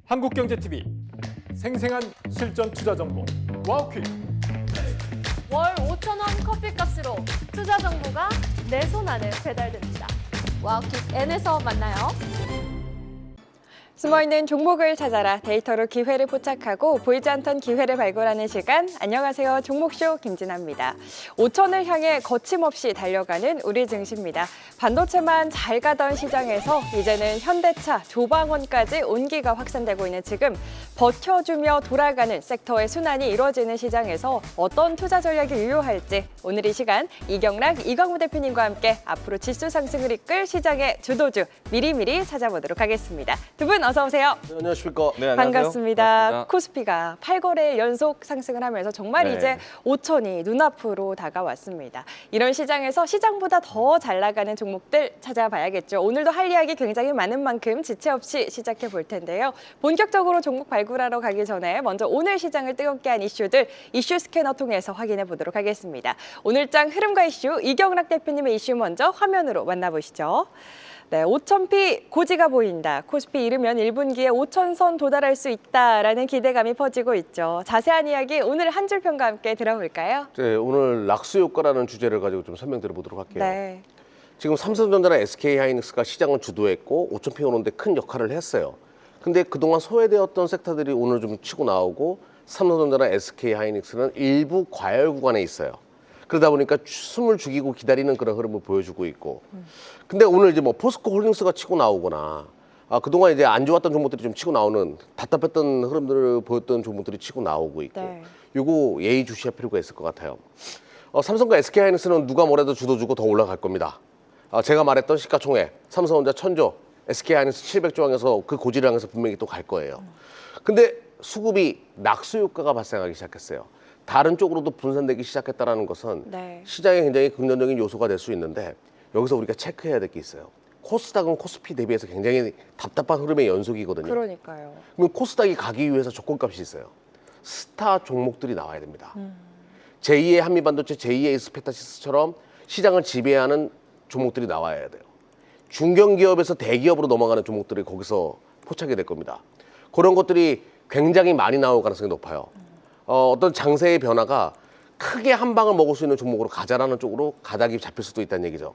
한국경제TV 생생한 실전 투자 정보 와우퀴. 월 5,000원 커피값으로 투자 정보가 내 손 안에 배달됩니다. 와우킥 N에서 만나요. 숨어있는 종목을 찾아라. 데이터로 기회를 포착하고 보이지 않던 기회를 발굴하는 시간. 안녕하세요. 종목쇼 김진아입니다. 5천을 향해 거침없이 달려가는 우리 증시입니다. 반도체만 잘 가던 시장에서 이제는 현대차, 조방원까지 온기가 확산되고 있는 지금 버텨주며 돌아가는 섹터의 순환이 이루어지는 시장에서 어떤 투자 전략이 유효할지 오늘 이 시간 이경락, 이광우 대표님과 함께 앞으로 지수 상승을 이끌 시장의 주도주 미리미리 찾아보도록 하겠습니다. 두 분 어서 오세요. 네, 안녕하십니까. 네, 안녕하세요. 반갑습니다. 코스피가 8거래일 연속 상승을 하면서 정말 네. 이제 5천이 눈앞으로 다가왔습니다. 이런 시장에서 시장보다 더 잘 나가는 종목들 찾아봐야겠죠. 오늘도 할 이야기 굉장히 많은 만큼 지체 없이 시작해 볼 텐데요. 본격적으로 종목 발굴하러 가기 전에 먼저 오늘 시장을 뜨겁게 한 이슈들 이슈 스캐너 통해서 확인해 보도록 하겠습니다. 오늘장 흐름과 이슈 이경락 대표님의 이슈 먼저 화면으로 만나보시죠. 네, 5,000피 고지가 보인다. 코스피 이르면 1분기에 5,000선 도달할 수 있다라는 기대감이 퍼지고 있죠. 자세한 이야기 오늘 한 줄 평과 함께 들어볼까요? 네, 오늘 락스 효과라는 주제를 가지고 좀 설명드려 보도록 할게요. 네. 지금 삼성전자나 SK하이닉스가 시장을 주도했고 5,000피 오는데 큰 역할을 했어요. 근데 그동안 소외되었던 섹터들이 오늘 좀 치고 나오고 삼성전자나 SK하이닉스는 일부 과열 구간에 있어요. 그러다 보니까 숨을 죽이고 기다리는 그런 흐름을 보여주고 있고. 근데 오늘 이제 뭐 포스코 홀딩스가 치고 나오거나 그동안 이제 안 좋았던 종목들이 좀 치고 나오는 답답했던 흐름들을 보였던 종목들이 치고 나오고 있고. 네. 요거 예의주시할 필요가 있을 것 같아요. 삼성과 SK하이닉스는 누가 뭐래도 주도주고 더 올라갈 겁니다. 제가 말했던 시가총액 삼성전자 1,000조, SK하이닉스 700조 항에서 그 고지를 향해서 분명히 또 갈 거예요. 근데 수급이 낙수 효과가 발생하기 시작했어요. 다른 쪽으로도 분산되기 시작했다는 것은 네. 시장에 굉장히 긍정적인 요소가 될 수 있는데 여기서 우리가 체크해야 될 게 있어요. 코스닥은 코스피 대비해서 굉장히 답답한 흐름의 연속이거든요. 그러니까요. 그럼 코스닥이 가기 위해서 조건값이 있어요. 스타 종목들이 나와야 됩니다. 제2의 한미반도체, 제2의 에스페타시스처럼 시장을 지배하는 종목들이 나와야 돼요. 중견기업에서 대기업으로 넘어가는 종목들이 거기서 포착이 될 겁니다. 그런 것들이 굉장히 많이 나올 가능성이 높아요. 어떤 장세의 변화가 크게 한 방을 먹을 수 있는 종목으로 가자라는 쪽으로 가닥이 잡힐 수도 있다는 얘기죠.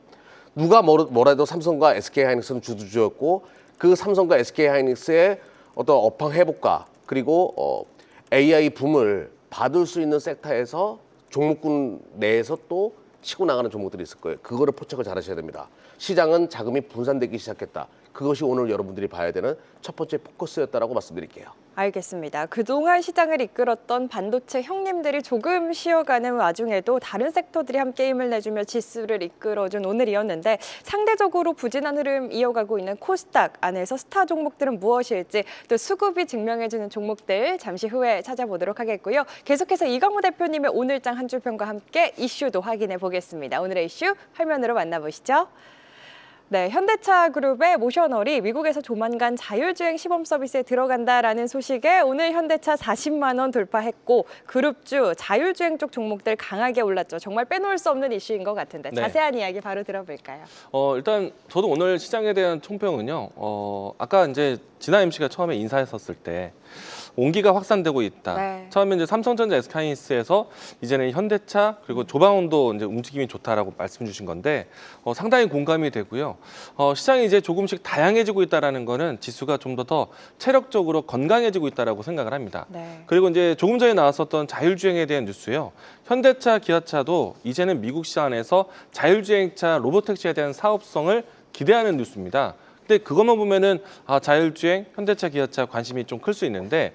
누가 뭐라도 삼성과 SK하이닉스는 주도주였고 그 삼성과 SK하이닉스의 어떤 업황 회복과 그리고 AI 붐을 받을 수 있는 섹터에서 종목군 내에서 또 치고 나가는 종목들이 있을 거예요. 그거를 포착을 잘 하셔야 됩니다. 시장은 자금이 분산되기 시작했다. 그것이 오늘 여러분들이 봐야 되는 첫 번째 포커스였다라고 말씀드릴게요. 알겠습니다. 그동안 시장을 이끌었던 반도체 형님들이 조금 쉬어가는 와중에도 다른 섹터들이 함께 힘을 내주며 지수를 이끌어준 오늘이었는데 상대적으로 부진한 흐름 이어가고 있는 코스닥 안에서 스타 종목들은 무엇일지 또 수급이 증명해주는 종목들 잠시 후에 찾아보도록 하겠고요. 계속해서 이광우 대표님의 오늘장 한 줄 평과 함께 이슈도 확인해 보겠습니다. 오늘의 이슈 화면으로 만나보시죠. 네, 현대차 그룹의 모셔널이 미국에서 조만간 자율주행 시범 서비스에 들어간다라는 소식에 오늘 현대차 40만 원 돌파했고 그룹주 자율주행 쪽 종목들 강하게 올랐죠. 정말 빼놓을 수 없는 이슈인 것 같은데 네. 자세한 이야기 바로 들어볼까요? 일단 저도 오늘 시장에 대한 총평은요. 아까 이제 진아 MC가 처음에 인사했었을 때 온기가 확산되고 있다. 네. 처음에 이제 삼성전자 SK하이닉스에서 이제는 현대차 그리고 조방원도 이제 움직임이 좋다라고 말씀 주신 건데 상당히 공감이 되고요. 시장이 이제 조금씩 다양해지고 있다라는 거는 지수가 좀 더 체력적으로 건강해지고 있다라고 생각을 합니다. 네. 그리고 이제 조금 전에 나왔었던 자율주행에 대한 뉴스요. 현대차, 기아차도 이제는 미국 시장에서 자율주행차 로보택시에 대한 사업성을 기대하는 뉴스입니다. 근데 그것만 보면은 자율주행, 현대차, 기아차 관심이 좀 클 수 있는데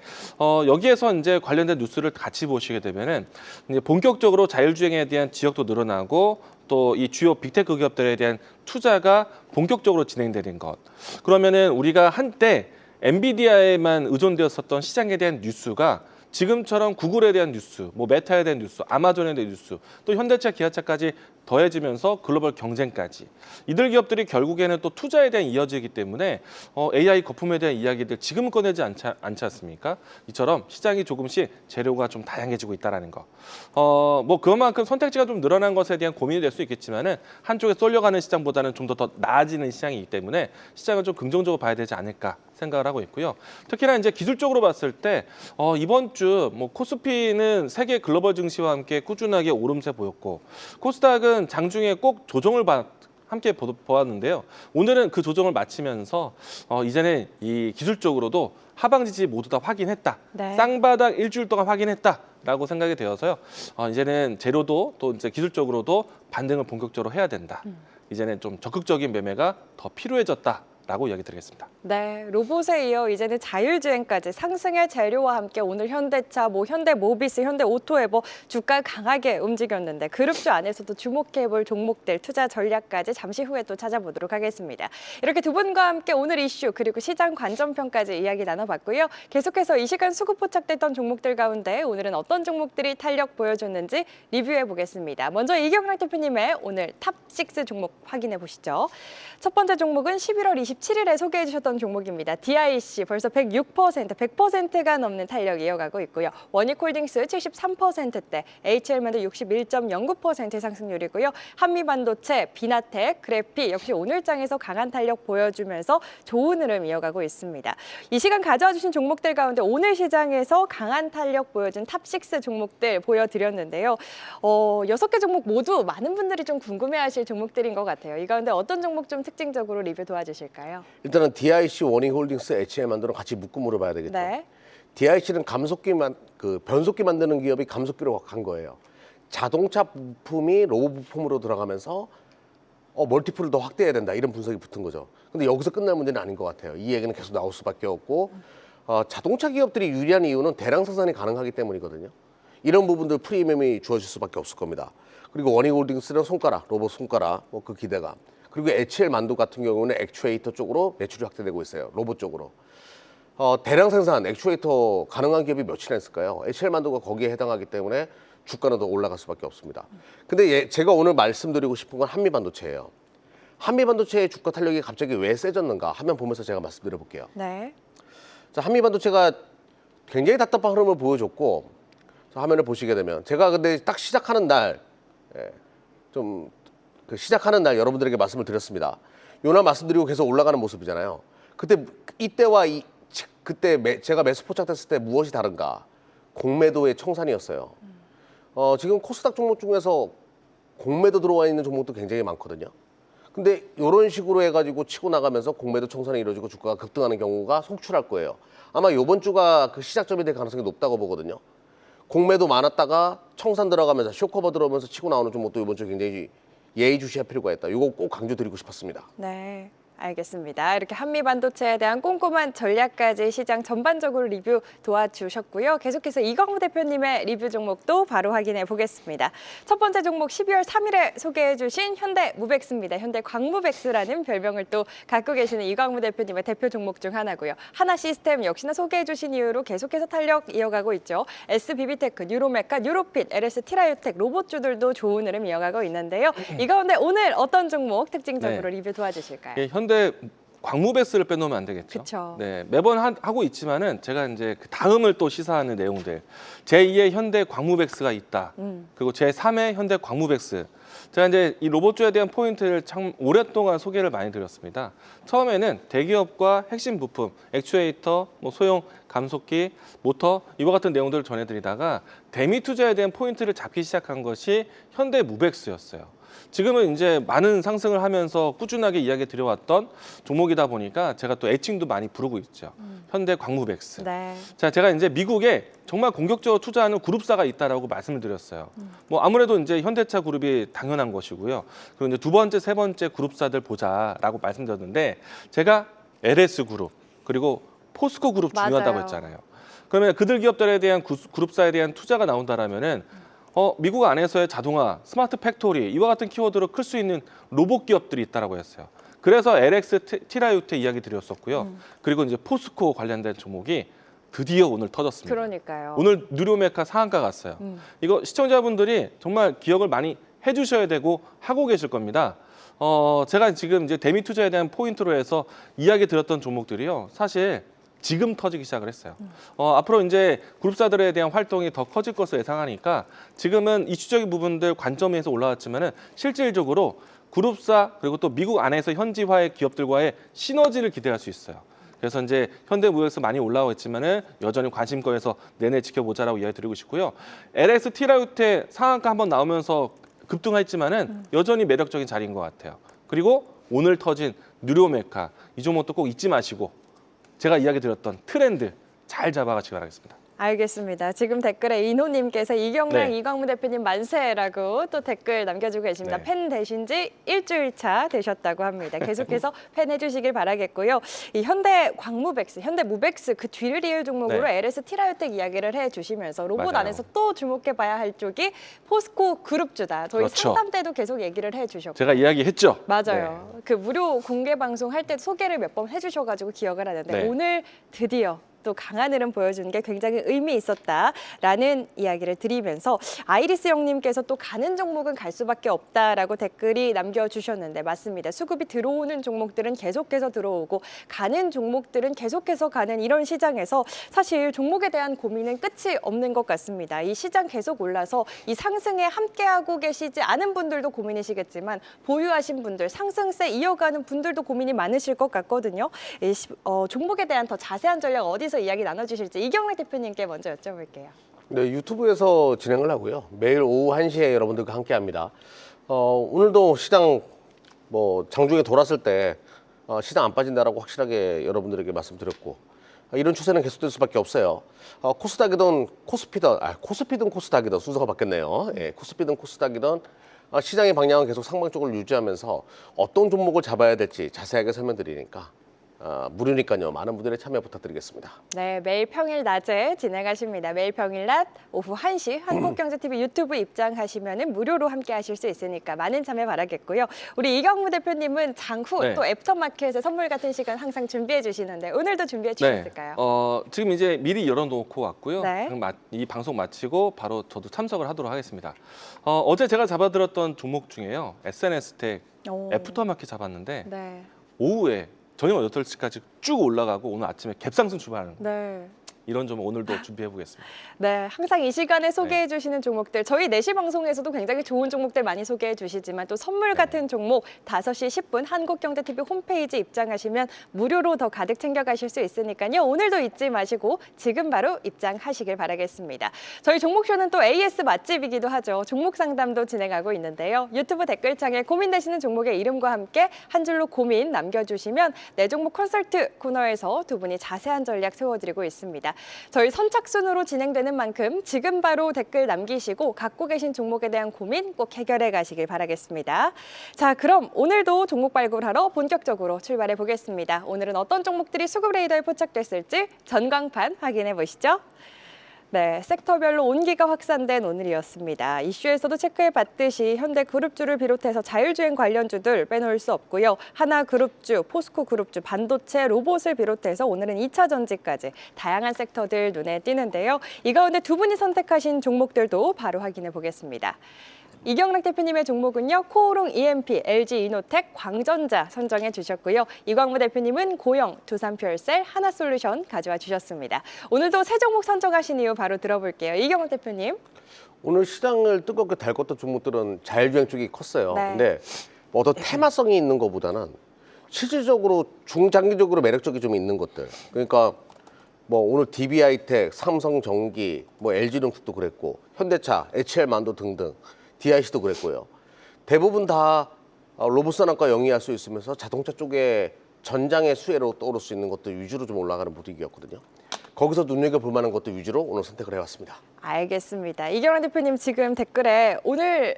여기에서 이제 관련된 뉴스를 같이 보시게 되면은 이제 본격적으로 자율주행에 대한 지역도 늘어나고 또 이 주요 빅테크 기업들에 대한 투자가 본격적으로 진행되는 것. 그러면은 우리가 한때 엔비디아에만 의존되었었던 시장에 대한 뉴스가 지금처럼 구글에 대한 뉴스, 뭐 메타에 대한 뉴스, 아마존에 대한 뉴스, 또 현대차, 기아차까지 더해지면서 글로벌 경쟁까지 이들 기업들이 결국에는 또 투자에 대한 이어지기 때문에 AI 거품에 대한 이야기들 지금 꺼내지 않지 않습니까? 이처럼 시장이 조금씩 재료가 좀 다양해지고 있다는 거. 뭐 그만큼 선택지가 좀 늘어난 것에 대한 고민이 될 수 있겠지만은 한쪽에 쏠려가는 시장보다는 좀 더 나아지는 시장이기 때문에 시장을 좀 긍정적으로 봐야 되지 않을까 생각을 하고 있고요. 특히나 이제 기술적으로 봤을 때 이번 주 뭐 코스피는 세계 글로벌 증시와 함께 꾸준하게 오름세 보였고 코스닥은 장중에 꼭 조정을 함께 보았는데요. 오늘은 그 조정을 마치면서 이제는 이 기술적으로도 하방 지지 모두 다 확인했다. 네. 쌍바닥 일주일 동안 확인했다라고 생각이 되어서요. 이제는 재료도 또 이제 기술적으로도 반등을 본격적으로 해야 된다. 이제는 좀 적극적인 매매가 더 필요해졌다라고 이야기 드리겠습니다. 네, 로봇에 이어 이제는 자율주행까지 상승의 재료와 함께 오늘 현대차, 현대모비스, 현대오토에버 주가 강하게 움직였는데 그룹주 안에서도 주목해볼 종목들 투자 전략까지 잠시 후에 또 찾아보도록 하겠습니다. 이렇게 두 분과 함께 오늘 이슈 그리고 시장 관점평까지 이야기 나눠봤고요. 계속해서 이 시간 수급 포착됐던 종목들 가운데 오늘은 어떤 종목들이 탄력 보여줬는지 리뷰해 보겠습니다. 먼저 이경락 대표님의 오늘 탑6 종목 확인해 보시죠. 첫 번째 종목은 11월 27일에 소개해 주셨던 종목입니다. DIC 벌써 106%가 넘는 탄력 이어가고 있고요. 원익홀딩스 73%대, HL만도 61.09% 상승률이고요. 한미반도체, 비나텍, 그래피 역시 오늘 장에서 강한 탄력 보여주면서 좋은 흐름 이어가고 있습니다. 이 시간 가져와 주신 종목들 가운데 오늘 시장에서 강한 탄력 보여준 탑6 종목들 보여드렸는데요. 6개 종목 모두 많은 분들이 좀 궁금해하실 종목들인 것 같아요. 이 가운데 어떤 종목 좀 특징적으로 리뷰 도와주실까요? 일단은 DIC, 원익홀딩스, HM만도는 같이 묶고 물어봐야 되겠죠. 네. DIC는 변속기 만드는 기업이 감속기로 간 거예요. 자동차 부품이 로봇 부품으로 들어가면서 멀티플을 더 확대해야 된다 이런 분석이 붙은 거죠. 근데 여기서 끝날 문제는 아닌 것 같아요. 이 얘기는 계속 나올 수밖에 없고 자동차 기업들이 유리한 이유는 대량 생산이 가능하기 때문이거든요. 이런 부분들 프리미엄이 주어질 수밖에 없을 겁니다. 그리고 원익홀딩스는 로봇 손가락, 그 기대감. 그리고 HL만도 같은 경우는 액추에이터 쪽으로 매출이 확대되고 있어요. 로봇 쪽으로. 대량 생산, 액추에이터 가능한 기업이 몇이나 있을까요? HL만도가 거기에 해당하기 때문에 주가는 더 올라갈 수밖에 없습니다. 근데 제가 오늘 말씀드리고 싶은 건 한미반도체예요. 한미반도체의 주가 탄력이 갑자기 왜 세졌는가 화면 보면서 제가 말씀드려 볼게요. 네. 자, 한미반도체가 굉장히 답답한 흐름을 보여줬고 화면을 보시게 되면 제가 근데 딱 시작하는 날 시작하는 날 여러분들에게 말씀을 드렸습니다. 요나 말씀드리고 계속 올라가는 모습이잖아요. 이때와 그때 제가 매수 포착됐을 때 무엇이 다른가? 공매도의 청산이었어요. 지금 코스닥 종목 중에서 공매도 들어와 있는 종목도 굉장히 많거든요. 근데 이런 식으로 해가지고 치고 나가면서 공매도 청산이 이루어지고 주가가 급등하는 경우가 속출할 거예요. 아마 이번 주가 그 시작점이 될 가능성이 높다고 보거든요. 공매도 많았다가 청산 들어가면서 쇼커버 들어오면서 치고 나오는 종목도 이번 주 굉장히 예의주시할 필요가 있다. 이거 꼭 강조드리고 싶었습니다. 네. 알겠습니다. 이렇게 한미반도체에 대한 꼼꼼한 전략까지 시장 전반적으로 리뷰 도와주셨고요. 계속해서 이광우 대표님의 리뷰 종목도 바로 확인해 보겠습니다. 첫 번째 종목 12월 3일에 소개해 주신 현대무벡스입니다. 현대광무벡스라는 별명을 또 갖고 계시는 이광우 대표님의 대표 종목 중 하나고요. 하나시스템 역시나 소개해 주신 이후로 계속해서 탄력 이어가고 있죠. SBB테크, 뉴로메카, 뉴로핏, LS티라유텍, 로봇주들도 좋은 흐름 이어가고 있는데요. 이 가운데 오늘 어떤 종목 특징적으로 리뷰 도와주실까요? 현대 광무벡스를 빼놓으면 안 되겠죠. 그쵸. 네, 매번 하고 있지만은 제가 이제 그 다음을 또 시사하는 내용들. 제2의 현대 광무벡스가 있다. 그리고 제3의 현대 광무벡스. 제가 이제 이 로봇주에 대한 포인트를 참 오랫동안 소개를 많이 드렸습니다. 처음에는 대기업과 핵심 부품, 액추에이터, 소형 감속기, 모터 이와 같은 내용들을 전해드리다가 대미 투자에 대한 포인트를 잡기 시작한 것이 현대무벡스였어요. 지금은 이제 많은 상승을 하면서 꾸준하게 이야기 드려왔던 종목이다 보니까 제가 또 애칭도 많이 부르고 있죠. 현대광무벡스. 네. 자, 제가 이제 미국에 정말 공격적으로 투자하는 그룹사가 있다라고 말씀을 드렸어요. 아무래도 이제 현대차 그룹이 당연한 것이고요. 그리고 이제 두 번째, 세 번째 그룹사들 보자라고 말씀드렸는데 제가 LS 그룹 그리고 포스코 그룹 중요하다고 맞아요. 했잖아요. 그러면 그들 기업들에 대한 그룹사에 대한 투자가 나온다라면은 미국 안에서의 자동화, 스마트 팩토리 이와 같은 키워드로 클 수 있는 로봇 기업들이 있다라고 했어요. 그래서 LX 티라유텍 이야기 드렸었고요. 그리고 이제 포스코 관련된 종목이 드디어 오늘 터졌습니다. 그러니까요. 오늘 뉴로메카 상한가 갔어요. 이거 시청자분들이 정말 기억을 많이 해주셔야 되고 하고 계실 겁니다. 제가 지금 이제 대미 투자에 대한 포인트로 해서 이야기 드렸던 종목들이요. 사실 지금 터지기 시작을 했어요. 앞으로 이제 그룹사들에 대한 활동이 더 커질 것을 예상하니까 지금은 이슈적인 부분들 관점에서 올라왔지만은 실질적으로 그룹사 그리고 또 미국 안에서 현지화의 기업들과의 시너지를 기대할 수 있어요. 그래서 이제 현대무역에서 많이 올라와 있지만은 여전히 관심권에서 내내 지켜보자라고 이야기 드리고 싶고요. LS 티라유테 상한가 한번 나오면서 급등했지만은 여전히 매력적인 자리인 것 같아요. 그리고 오늘 터진 누리오메카 이 종목도 꼭 잊지 마시고 제가 이야기 드렸던 트렌드 잘 잡아가시기 바라겠습니다. 알겠습니다. 지금 댓글에 인호님께서 이경락, 네. 이광무 대표님 만세라고 또 댓글 남겨주고 계십니다. 네. 팬 되신 지 일주일차 되셨다고 합니다. 계속해서 팬 해주시길 바라겠고요. 이 현대 광무백스, 현대 무백스 그 뒤를 이을 종목으로 네. LS 티라유텍 이야기를 해주시면서 로봇 맞아요. 안에서 또 주목해봐야 할 쪽이 포스코 그룹주다. 저희 그렇죠. 상담 때도 계속 얘기를 해주셨고. 제가 이야기했죠. 맞아요. 그 무료 공개 방송 할 때 소개를 몇 번 해주셔가지고 기억을 하는데 네. 오늘 드디어 또 강한 흐름 보여준 게 굉장히 의미 있었다라는 이야기를 드리면서 아이리스 형님께서 또 가는 종목은 갈 수밖에 없다라고 댓글이 남겨주셨는데 맞습니다. 수급이 들어오는 종목들은 계속해서 들어오고 가는 종목들은 계속해서 가는 이런 시장에서 사실 종목에 대한 고민은 끝이 없는 것 같습니다. 이 시장 계속 올라서 이 상승에 함께하고 계시지 않은 분들도 고민이시겠지만 보유하신 분들, 상승세 이어가는 분들도 고민이 많으실 것 같거든요. 종목에 대한 더 자세한 전략 어디서 이야기 나눠주실지 이경락 대표님께 먼저 여쭤볼게요. 네, 유튜브에서 진행을 하고요. 매일 오후 1시에 여러분들과 함께합니다. 오늘도 시장 장중에 돌았을 때 시장 안 빠진다라고 확실하게 여러분들에게 말씀드렸고 이런 추세는 계속될 수밖에 없어요. 코스닥이든 코스피든 코스닥이든 순서가 바뀌었네요. 예, 코스피든 코스닥이든 시장의 방향은 계속 상방적으로 유지하면서 어떤 종목을 잡아야 될지 자세하게 설명드리니까 무료니까요. 많은 분들의 참여 부탁드리겠습니다. 네, 매일 평일 낮에 진행하십니다. 매일 평일 낮 오후 1시 한국경제TV 유튜브 입장하시면 무료로 함께 하실 수 있으니까 많은 참여 바라겠고요. 우리 이광무 대표님은 장후 네. 또 애프터마켓의 선물 같은 시간 항상 준비해 주시는데 오늘도 준비해 주셨을까요? 지금 이제 미리 열어놓고 왔고요. 네. 이 방송 마치고 바로 저도 참석을 하도록 하겠습니다. 어제 제가 잡아들었던 종목 중에요. SNS텍 오. 애프터마켓 잡았는데 네. 오후에 저녁 8시까지 쭉 올라가고 오늘 아침에 갭상승 출발하는 거예요. 네. 이런 점 오늘도 준비해 보겠습니다. 네, 항상 이 시간에 소개해 주시는 종목들 저희 4시 방송에서도 굉장히 좋은 종목들 많이 소개해 주시지만 또 선물 같은 종목 5시 10분 한국경제TV 홈페이지 입장하시면 무료로 더 가득 챙겨가실 수 있으니까요. 오늘도 잊지 마시고 지금 바로 입장하시길 바라겠습니다. 저희 종목쇼는 또 AS 맛집이기도 하죠. 종목 상담도 진행하고 있는데요. 유튜브 댓글창에 고민되시는 종목의 이름과 함께 한 줄로 고민 남겨주시면 내 종목 컨설트 코너에서 두 분이 자세한 전략 세워드리고 있습니다. 저희 선착순으로 진행되는 만큼 지금 바로 댓글 남기시고 갖고 계신 종목에 대한 고민 꼭 해결해 가시길 바라겠습니다. 자, 그럼 오늘도 종목 발굴하러 본격적으로 출발해 보겠습니다. 오늘은 어떤 종목들이 수급 레이더에 포착됐을지 전광판 확인해 보시죠. 네, 섹터별로 온기가 확산된 오늘이었습니다. 이슈에서도 체크해봤듯이 현대그룹주를 비롯해서 자율주행 관련주들 빼놓을 수 없고요. 하나그룹주, 포스코그룹주, 반도체, 로봇을 비롯해서 오늘은 2차 전지까지 다양한 섹터들 눈에 띄는데요. 이 가운데 두 분이 선택하신 종목들도 바로 확인해 보겠습니다. 이경락 대표님의 종목은요. 코오롱 EMP, LG이노텍, 광전자 선정해 주셨고요. 이광무 대표님은 고영, 두산퓨얼셀, 하나솔루션 가져와 주셨습니다. 오늘도 세 종목 선정하신 이유 바로 들어볼게요. 이경락 대표님. 오늘 시장을 뜨겁게 달궜던 종목들은 자율주행 쪽이 컸어요. 네. 근데 어떤 테마성이 있는 것보다는 실질적으로 중장기적으로 매력적이 좀 있는 것들. 그러니까 오늘 DB하이텍, 삼성전기, LG동축도 그랬고 현대차, HL만도 등등 DIC도 그랬고요. 대부분 다 로봇 산업과 영위할 수 있으면서 자동차 쪽에 전장의 수혜로 떠오를 수 있는 것들 위주로 좀 올라가는 분위기였거든요. 거기서 눈여겨볼 만한 것들 위주로 오늘 선택을 해봤습니다. 알겠습니다. 이경락 대표님 지금 댓글에 오늘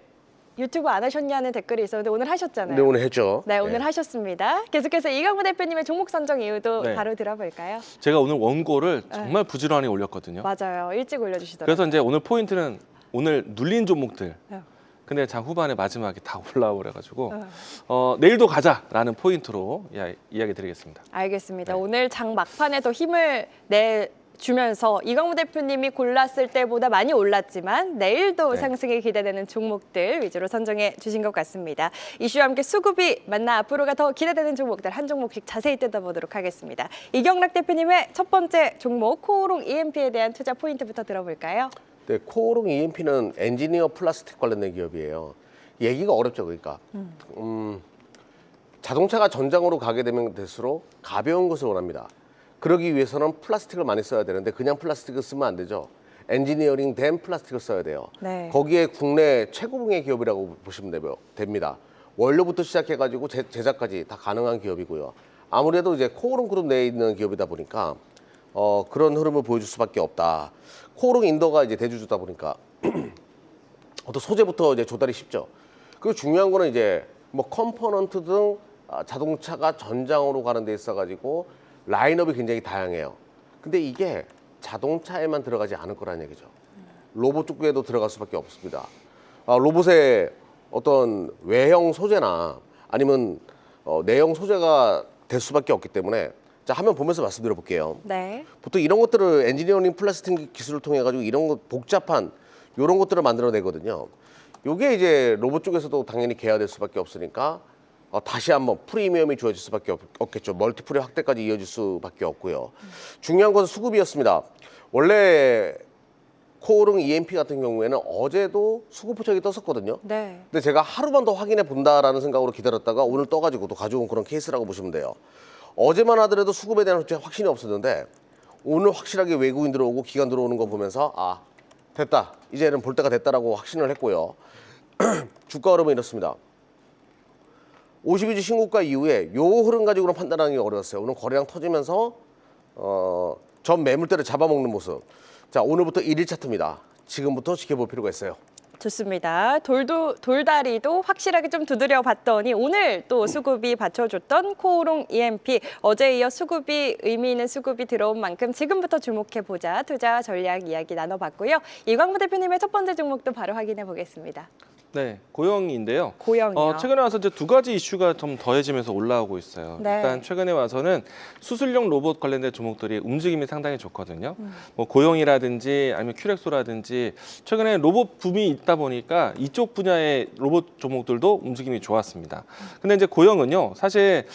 유튜브 안 하셨냐는 댓글이 있었는데 오늘 하셨잖아요. 네, 오늘 했죠. 네, 오늘 하셨습니다. 계속해서 이광무 대표님의 종목 선정 이유도 네. 바로 들어볼까요? 제가 오늘 원고를 정말 부지런히 올렸거든요. 맞아요. 일찍 올려주시더라고요. 그래서 이제 오늘 포인트는 오늘 눌린 종목들. 네. 근데 장 후반에 마지막에 다 올라와 버려가지고 내일도 가자라는 포인트로 이야기 드리겠습니다. 알겠습니다. 네. 오늘 장 막판에 더 힘을 내주면서 이광무 대표님이 골랐을 때보다 많이 올랐지만 내일도 네. 상승이 기대되는 종목들 위주로 선정해 주신 것 같습니다. 이슈와 함께 수급이 만나 앞으로가 더 기대되는 종목들 한 종목씩 자세히 뜯어보도록 하겠습니다. 이경락 대표님의 첫 번째 종목 코오롱 EMP에 대한 투자 포인트부터 들어볼까요? 네, 코오롱 EMP는 엔지니어 플라스틱 관련된 기업이에요. 얘기가 어렵죠, 그러니까. 자동차가 전장으로 가게 되면 될수록 가벼운 것을 원합니다. 그러기 위해서는 플라스틱을 많이 써야 되는데 그냥 플라스틱을 쓰면 안 되죠. 엔지니어링 된 플라스틱을 써야 돼요. 네. 거기에 국내 최고봉의 기업이라고 보시면 됩니다. 원료부터 시작해가지고 제작까지 다 가능한 기업이고요. 아무래도 이제 코오롱 그룹 내에 있는 기업이다 보니까 그런 흐름을 보여줄 수밖에 없다. 코오롱 인더가 이제 대주주다 보니까 어떤 소재부터 이제 조달이 쉽죠. 그리고 중요한 거는 이제 뭐 컴포넌트 등 자동차가 전장으로 가는 데 있어가지고 라인업이 굉장히 다양해요. 근데 이게 자동차에만 들어가지 않을 거라는 얘기죠. 로봇 쪽에도 들어갈 수밖에 없습니다. 로봇의 어떤 외형 소재나 아니면 내형 소재가 될 수밖에 없기 때문에 자, 화면 보면서 말씀드려 볼게요. 네. 보통 이런 것들을 엔지니어링 플라스틱 기술을 통해 가지고 이런 것 복잡한 이런 것들을 만들어내거든요. 이게 이제 로봇 쪽에서도 당연히 개화될 수밖에 없으니까 다시 한번 프리미엄이 주어질 수밖에 없겠죠. 멀티플의 확대까지 이어질 수밖에 없고요. 중요한 것은 수급이었습니다. 원래 코오롱 EMP 같은 경우에는 어제도 수급 포착이 떴었거든요. 네. 근데 제가 하루만 더 확인해 본다라는 생각으로 기다렸다가 오늘 떠가지고 또 가져온 그런 케이스라고 보시면 돼요. 어제만 하더라도 수급에 대한 확신이 없었는데 오늘 확실하게 외국인 들어오고 기관 들어오는 거 보면서 아 됐다 이제는 볼 때가 됐다라고 확신을 했고요. 주가 흐름은 이렇습니다. 52주 신고가 이후에 요 흐름 가지고는 판단하기 어려웠어요. 오늘 거래량 터지면서 전 매물대를 잡아먹는 모습. 자, 오늘부터 1일 차트입니다. 지금부터 지켜볼 필요가 있어요. 좋습니다. 돌다리도 확실하게 좀 두드려 봤더니 오늘 또 수급이 받쳐줬던 코오롱 EMP 어제에 이어 수급이 의미 있는 수급이 들어온 만큼 지금부터 주목해 보자 투자 전략 이야기 나눠봤고요. 이광무 대표님의 첫 번째 종목도 바로 확인해 보겠습니다. 네, 고영인데요. 고영이요. 최근에 와서 이제 두 가지 이슈가 좀 더해지면서 올라오고 있어요. 네. 일단 최근에 와서는 수술용 로봇 관련된 종목들이 움직임이 상당히 좋거든요. 뭐 고영이라든지 아니면 큐렉소라든지 최근에 로봇 붐이 있다 보니까 이쪽 분야의 로봇 종목들도 움직임이 좋았습니다. 근데 이제 고영은요, 사실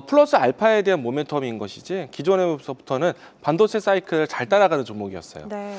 플러스 알파에 대한 모멘텀인 것이지 기존에서부터는 반도체 사이클을 잘 따라가는 종목이었어요. 네.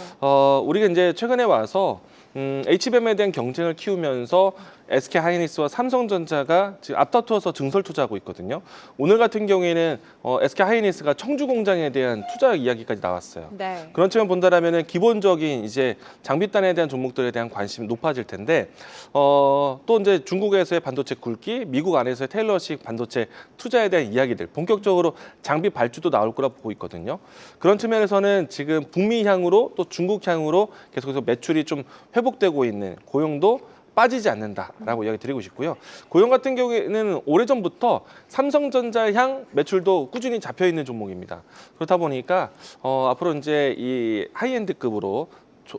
우리가 이제 최근에 와서 HBM에 대한 경쟁을 키우면서 SK 하이닉스와 삼성전자가 지금 앞다투어서 증설 투자하고 있거든요. 오늘 같은 경우에는 SK 하이닉스가 청주 공장에 대한 투자 이야기까지 나왔어요. 네. 그런 측면 본다라면은 기본적인 이제 장비단에 대한 종목들에 대한 관심이 높아질 텐데 또 이제 중국에서의 반도체 굵기, 미국 안에서의 테일러식 반도체 투자에 대한 이야기들 본격적으로 장비 발주도 나올 거라 보고 있거든요. 그런 측면에서는 지금 북미 향으로 또 중국 향으로 계속해서 매출이 좀 회복되고 있는 고용도 빠지지 않는다라고 이야기 드리고 싶고요. 고용 같은 경우에는 오래전부터 삼성전자 향 매출도 꾸준히 잡혀 있는 종목입니다. 그렇다 보니까 앞으로 이제 이 하이엔드급으로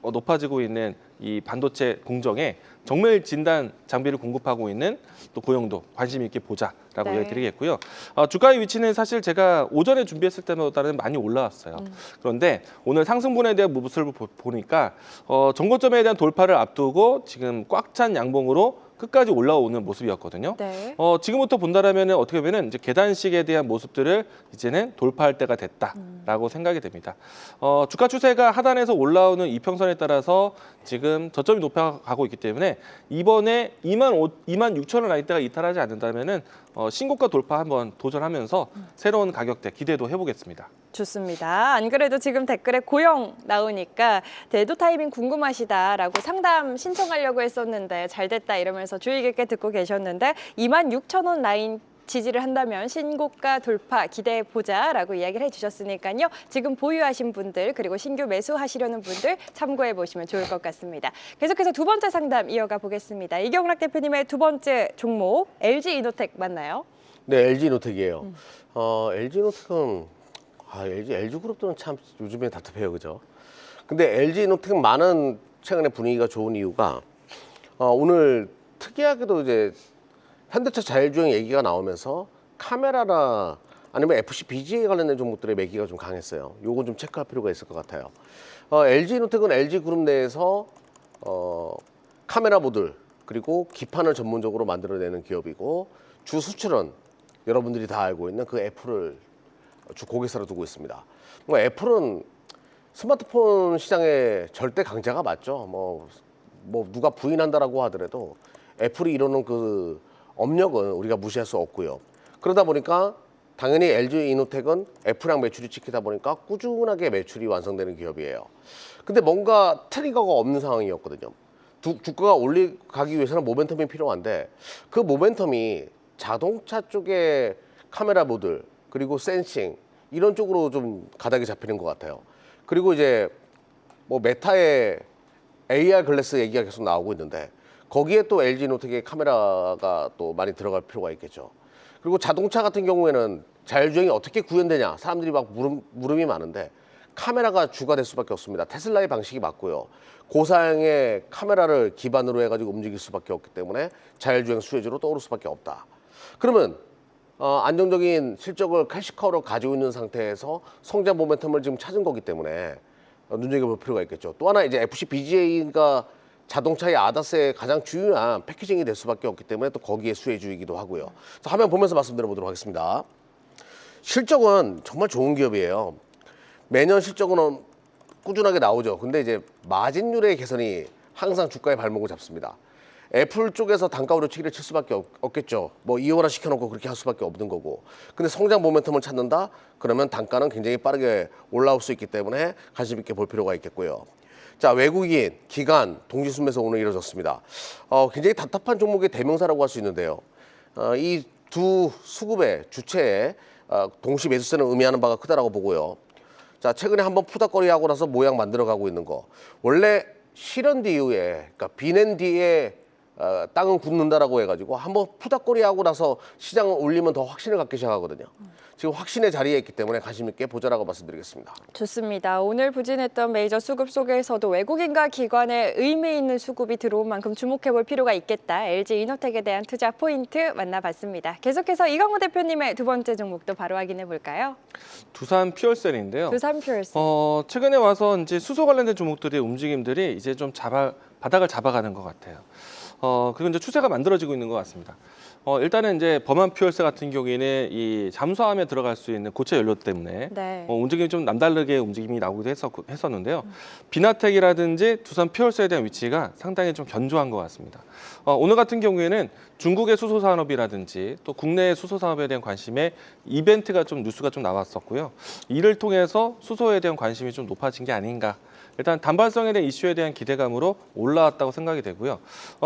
높아지고 있는 이 반도체 공정에 정밀 진단 장비를 공급하고 있는 또 고용도 관심 있게 보자라고 네. 이야기 드리겠고요. 주가의 위치는 사실 제가 오전에 준비했을 때보다는 많이 올라왔어요. 그런데 오늘 상승분에 대한 모습을 보니까 정고점에 대한 돌파를 앞두고 지금 꽉 찬 양봉으로 끝까지 올라오는 모습이었거든요. 네. 지금부터 본다라면은 어떻게 보면은 이제 계단식에 대한 모습들을 이제는 돌파할 때가 됐다라고 생각이 됩니다. 주가 추세가 하단에서 올라오는 이평선에 따라서 지금 저점이 높아가고 있기 때문에 이번에 26,000원 라인대가 이탈하지 않는다면은 신고가 돌파 한번 도전하면서 새로운 가격대 기대도 해보겠습니다. 좋습니다. 안 그래도 지금 댓글에 고영 나오니까 대도 타이밍 궁금하시다라고 상담 신청하려고 했었는데 잘 됐다 이러면서 주의 깊게 듣고 계셨는데 26,000원 라인 지지를 한다면 신고가 돌파 기대해 보자라고 이야기를 해주셨으니까요. 지금 보유하신 분들 그리고 신규 매수하시려는 분들 참고해 보시면 좋을 것 같습니다. 계속해서 두 번째 상담 이어가 보겠습니다. 이경락 대표님의 두 번째 종목 LG이노텍 맞나요? 네, LG이노텍이에요. LG이노텍은 LG그룹들은 참 요즘에 답답해요, 그죠? 근데 LG이노텍 많은 최근에 분위기가 좋은 이유가 오늘 특이하게도 이제 현대차 자율주행 얘기가 나오면서 카메라나 아니면 FC BGA 관련된 종목들의 매기가 좀 강했어요. 요건 좀 체크할 필요가 있을 것 같아요. LG이노텍은 LG그룹 내에서 카메라 모듈 그리고 기판을 전문적으로 만들어내는 기업이고 주 수출은 여러분들이 다 알고 있는 그 애플을 주 고객사로 두고 있습니다. 뭐 애플은 스마트폰 시장의 절대 강자가 맞죠. 뭐 누가 부인한다라고 하더라도 애플이 이루는 그 업력은 우리가 무시할 수 없고요. 그러다 보니까 당연히 LG 이노텍은 F랑 매출이 찍히다 보니까 꾸준하게 매출이 완성되는 기업이에요. 근데 뭔가 트리거가 없는 상황이었거든요. 주가가 올라가기 위해서는 모멘텀이 필요한데 그 모멘텀이 자동차 쪽의 카메라 모듈 그리고 센싱 이런 쪽으로 좀 가닥이 잡히는 것 같아요. 그리고 이제 뭐 메타의 AR 글래스 얘기가 계속 나오고 있는데 거기에 또 LG 이노텍의 카메라가 또 많이 들어갈 필요가 있겠죠. 그리고 자동차 같은 경우에는 자율주행이 어떻게 구현되냐 사람들이 막 물음이 많은데 카메라가 주가 될 수밖에 없습니다. 테슬라의 방식이 맞고요. 고사양의 카메라를 기반으로 해가지고 움직일 수밖에 없기 때문에 자율주행 수혜주로 떠오를 수밖에 없다. 그러면 안정적인 실적을 캐시카우로 가지고 있는 상태에서 성장 모멘텀을 지금 찾은 거기 때문에 눈여겨볼 필요가 있겠죠. 또 하나 이제 FCBGA가 자동차의 아다스의 가장 중요한 패키징이 될 수밖에 없기 때문에 또 거기에 수혜주이기도 하고요. 자, 화면 보면서 말씀드려보도록 하겠습니다. 실적은 정말 좋은 기업이에요. 매년 실적은 꾸준하게 나오죠. 근데 이제 마진율의 개선이 항상 주가의 발목을 잡습니다. 애플 쪽에서 단가 오르치기를 칠 수밖에 없겠죠. 뭐 이원화 시켜놓고 그렇게 할 수밖에 없는 거고. 근데 성장 모멘텀을 찾는다? 그러면 단가는 굉장히 빠르게 올라올 수 있기 때문에 관심 있게 볼 필요가 있겠고요. 자, 외국인, 기관, 동시순매수 오늘 이뤄졌습니다. 굉장히 답답한 종목의 대명사라고 할 수 있는데요. 이 두 수급의 주체의 동시 매수세는 의미하는 바가 크다라고 보고요. 자, 최근에 한번 푸닥거리하고 나서 모양 만들어가고 있는 거. 원래 실현 뒤에, 그러니까 비낸 뒤에 땅은 굳는다라고 해가지고 한번 푸닥거리하고 나서 시장을 올리면 더 확신을 갖기 시작하거든요. 지금 확신의 자리에 있기 때문에 관심 있게 보자라고 말씀드리겠습니다. 좋습니다. 오늘 부진했던 메이저 수급 속에서도 외국인과 기관의 의미 있는 수급이 들어온 만큼 주목해볼 필요가 있겠다. LG 이노텍에 대한 투자 포인트 만나봤습니다. 계속해서 이강호 대표님의 두 번째 종목도 바로 확인해 볼까요? 두산 퓨얼셀인데요. 두산 퓨얼셀. 최근에 와서 이제 수소 관련된 종목들의 움직임들이 이제 좀 바닥을 잡아가는 것 같아요. 그리고 이제 추세가 만들어지고 있는 것 같습니다. 일단은 이제 범한 퓨얼셀 같은 경우에는 이 잠수함에 들어갈 수 있는 고체 연료 때문에 네. 움직임이 좀 남다르게 움직임이 나오기도 했었는데요. 비나텍이라든지 두산 퓨얼셀에 대한 위치가 상당히 좀 견조한 것 같습니다. 오늘 같은 경우에는 중국의 수소 산업이라든지 또 국내의 수소 산업에 대한 관심에 이벤트가 좀 뉴스가 좀 나왔었고요. 이를 통해서 수소에 대한 관심이 좀 높아진 게 아닌가. 일단 단발성에 대한 이슈에 대한 기대감으로 올라왔다고 생각이 되고요.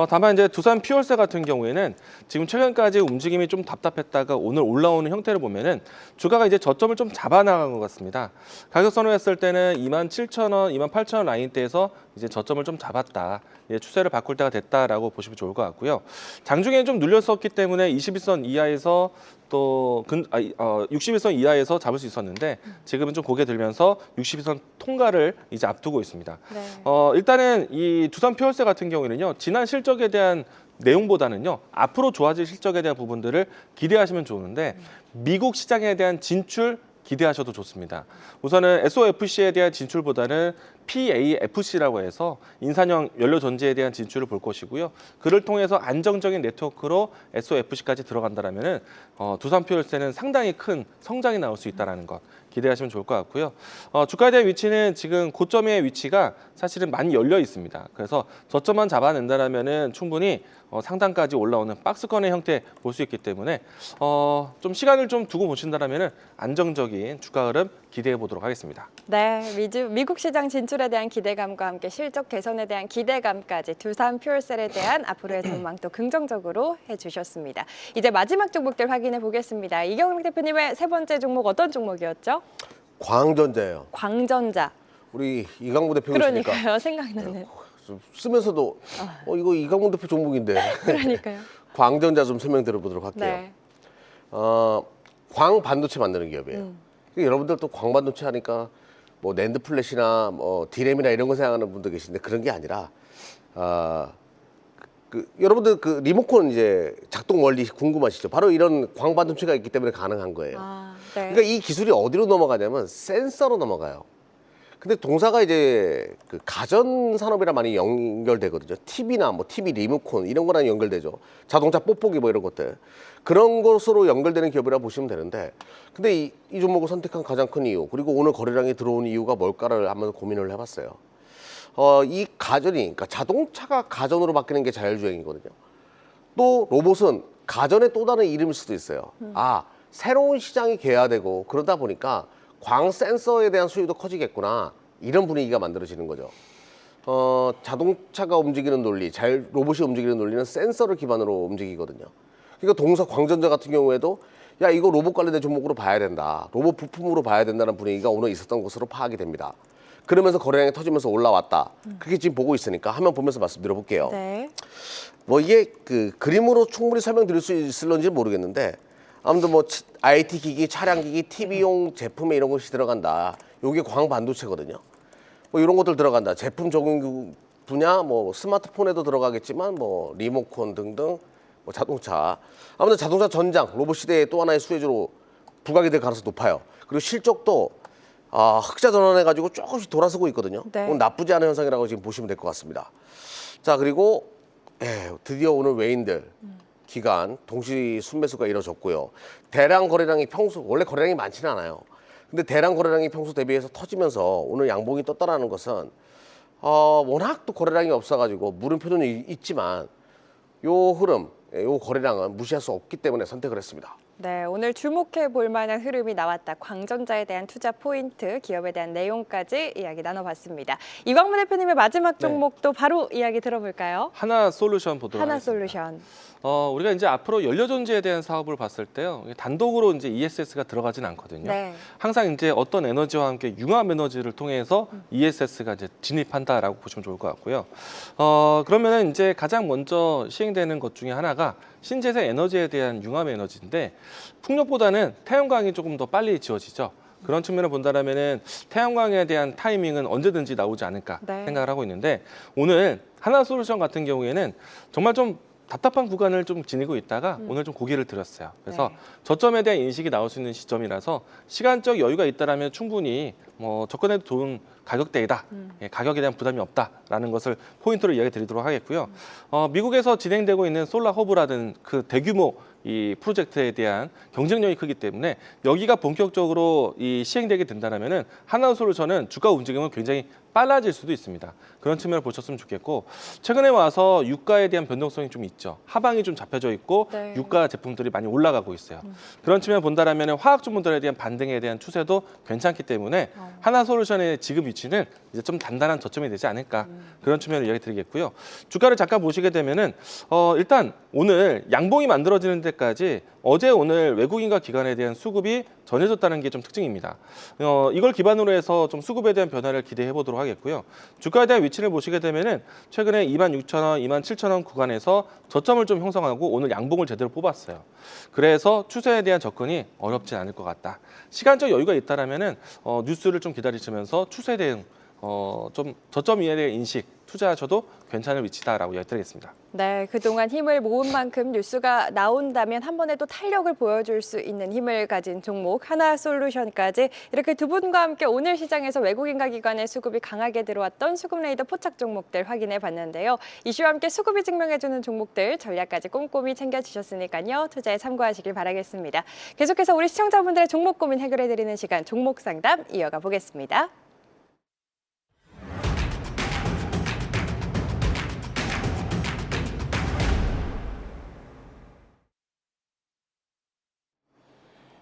다만 이제 두산 퓨얼셀 같은 경우에는 지금 최근까지 움직임이 좀 답답했다가 오늘 올라오는 형태를 보면은 주가가 이제 저점을 좀 잡아나간 것 같습니다. 가격선을 했을 때는 27,000원, 28,000원 라인대에서 이제 저점을 좀 잡았다. 이제 추세를 바꿀 때가 됐다라고 보시면 좋을 것 같고요. 장중에는 좀 눌렸었기 때문에 21선 이하에서 또 61선 이하에서 잡을 수 있었는데 지금은 좀 고개 들면서 62선 통과를 이제 앞두고 있습니다. 네. 일단은 이 두산 퓨얼셀 같은 경우에는요. 지난 실적에 대한 내용보다는요. 앞으로 좋아질 실적에 대한 부분들을 기대하시면 좋은데 미국 시장에 대한 진출 기대하셔도 좋습니다. 우선은 SOFC에 대한 진출보다는 PAFC라고 해서 인산형 연료 전지에 대한 진출을 볼 것이고요. 그를 통해서 안정적인 네트워크로 SOFC까지 들어간다라면은 두산 퓨얼셀은 상당히 큰 성장이 나올 수 있다는 것 기대하시면 좋을 것 같고요. 주가에 대한 위치는 지금 고점의 위치가 사실은 많이 열려 있습니다. 그래서 저점만 잡아낸다라면은 충분히 상단까지 올라오는 박스권의 형태 볼 수 있기 때문에 좀 시간을 좀 두고 보신다라면은 안정적인 주가 흐름 기대해 보도록 하겠습니다. 네, 미국 시장 진출에 대한 기대감과 함께 실적 개선에 대한 기대감까지 두산 퓨얼셀에 대한 앞으로의 전망도 긍정적으로 해주셨습니다. 이제 마지막 종목들 확인해 보겠습니다. 이경락 대표님의 세 번째 종목 어떤 종목이었죠? 광전자예요. 광전자. 우리 이강무 대표님이니까 그러니까요, 생각나는. 쓰면서도 이거 이강무 대표 종목인데 그러니까요. 광전자 좀 설명드려 보도록 할게요. 네. 광 반도체 만드는 기업이에요. 여러분들 또 광 반도체 하니까 뭐 낸드 플래시나 뭐 디램이나 이런 거 생각하는 분도 계신데 그런 게 아니라 여러분들 그 리모컨 이제 작동 원리 궁금하시죠? 바로 이런 광 반도체가 있기 때문에 가능한 거예요. 네. 그러니까 이 기술이 어디로 넘어가냐면 센서로 넘어가요. 근데 동사가 이제 그 가전 산업이랑 많이 연결되거든요. TV나 뭐 TV 리모컨 이런 거랑 연결되죠. 자동차 뽁뽁이 뭐 이런 것들. 그런 것으로 연결되는 기업이라 보시면 되는데 근데 이 종목을 선택한 가장 큰 이유 그리고 오늘 거래량이 들어온 이유가 뭘까를 한번 고민을 해봤어요. 이 가전이 그러니까 자동차가 가전으로 바뀌는 게 자율주행이거든요. 또 로봇은 가전의 또 다른 이름일 수도 있어요. 새로운 시장이 개화되고 그러다 보니까 광 센서에 대한 수요도 커지겠구나. 이런 분위기가 만들어지는 거죠. 자동차가 움직이는 논리, 로봇이 움직이는 논리는 센서를 기반으로 움직이거든요. 그러니까 동사 광전자 같은 경우에도 야, 이거 로봇 관련된 종목으로 봐야 된다. 로봇 부품으로 봐야 된다는 분위기가 오늘 있었던 것으로 파악이 됩니다. 그러면서 거래량이 터지면서 올라왔다. 그렇게 지금 보고 있으니까 화면 보면서 말씀드려볼게요. 네. 뭐 이게 그 그림으로 충분히 설명드릴 수 있을런지 모르겠는데 아무튼 뭐 IT 기기, 차량 기기, TV용 제품에 이런 것이 들어간다. 요게 광 반도체거든요. 뭐 이런 것들 들어간다. 제품 적용 분야, 뭐 스마트폰에도 들어가겠지만 뭐 리모컨 등등, 뭐 자동차. 아무튼 자동차 전장, 로봇 시대의 또 하나의 수혜주로 부각이 될 가능성이 높아요. 그리고 실적도 흑자 전환해가지고 조금씩 돌아서고 있거든요. 네. 나쁘지 않은 현상이라고 지금 보시면 될 것 같습니다. 자, 그리고 드디어 오늘 외인들 기간 동시 순매수가 이뤄졌고요. 대량 거래량이 원래 거래량이 많지는 않아요. 근데 대량 거래량이 평소 대비해서 터지면서 오늘 양봉이 떴다라는 것은 워낙 또 거래량이 없어가지고 물음표는 있지만 요 흐름, 요 거래량은 무시할 수 없기 때문에 선택을 했습니다. 네, 오늘 주목해 볼 만한 흐름이 나왔다. 광전자에 대한 투자 포인트, 기업에 대한 내용까지 이야기 나눠봤습니다. 이광무 대표님의 마지막 종목도 바로 이야기 들어볼까요? 하나솔루션 보도록 하겠습니다. 하나솔루션. 우리가 이제 앞으로 연료전지에 대한 사업을 봤을 때요, 단독으로 이제 ESS가 들어가진 않거든요. 네. 항상 이제 어떤 에너지와 함께 융합 에너지를 통해서 ESS가 이제 진입한다라고 보시면 좋을 것 같고요. 그러면은 이제 가장 먼저 시행되는 것 중에 하나가 신재생 에너지에 대한 융합 에너지인데 풍력보다는 태양광이 조금 더 빨리 지어지죠. 그런 측면을 본다면은 태양광에 대한 타이밍은 언제든지 나오지 않을까 생각을 하고 있는데 오늘 하나솔루션 같은 경우에는 정말 좀 답답한 구간을 좀 지니고 있다가 오늘 좀 고개를 들었어요. 그래서 저점에 대한 인식이 나올 수 있는 시점이라서 시간적 여유가 있다라면 충분히 뭐 접근해도 좋은 가격대이다. 가격에 대한 부담이 없다라는 것을 포인트로 이야기 드리도록 하겠고요. 미국에서 진행되고 있는 솔라 허브라든 그 대규모 이 프로젝트에 대한 경쟁력이 크기 때문에 여기가 본격적으로 시행되게 된다면은 하나솔루션은 주가 움직임은 굉장히 빨라질 수도 있습니다. 그런 측면을 보셨으면 좋겠고 최근에 와서 유가에 대한 변동성이 좀 있죠. 하방이 좀 잡혀져 있고 유가 제품들이 많이 올라가고 있어요. 그런 측면을 본다면 화학 주문들에 대한 반등에 대한 추세도 괜찮기 때문에 하나솔루션의 지금 위치는 이제 좀 단단한 저점이 되지 않을까 그런 측면을 이야기 드리겠고요. 주가를 잠깐 보시게 되면은 일단 오늘 양봉이 만들어지는 데까지 어제 오늘 외국인과 기관에 대한 수급이 전해졌다는 게 좀 특징입니다. 이걸 기반으로 해서 좀 수급에 대한 변화를 기대해 보도록 하겠고요. 주가에 대한 위치를 보시게 되면은 최근에 26,000원, 27,000원 구간에서 저점을 좀 형성하고 오늘 양봉을 제대로 뽑았어요. 그래서 추세에 대한 접근이 어렵진 않을 것 같다. 시간적 여유가 있다라면은 뉴스를 좀 기다리시면서 추세 대응, 좀 저점 이하에 대한 인식 투자하셔도 괜찮은 위치다라고 이야기드리겠습니다. 네, 그동안 힘을 모은 만큼 뉴스가 나온다면 한 번에 또 탄력을 보여줄 수 있는 힘을 가진 종목 하나솔루션까지 이렇게 두 분과 함께 오늘 시장에서 외국인과 기관의 수급이 강하게 들어왔던 수급레이더 포착 종목들 확인해 봤는데요. 이슈와 함께 수급이 증명해주는 종목들 전략까지 꼼꼼히 챙겨주셨으니까요. 투자에 참고하시길 바라겠습니다. 계속해서 우리 시청자분들의 종목 고민 해결해드리는 시간 종목 상담 이어가 보겠습니다.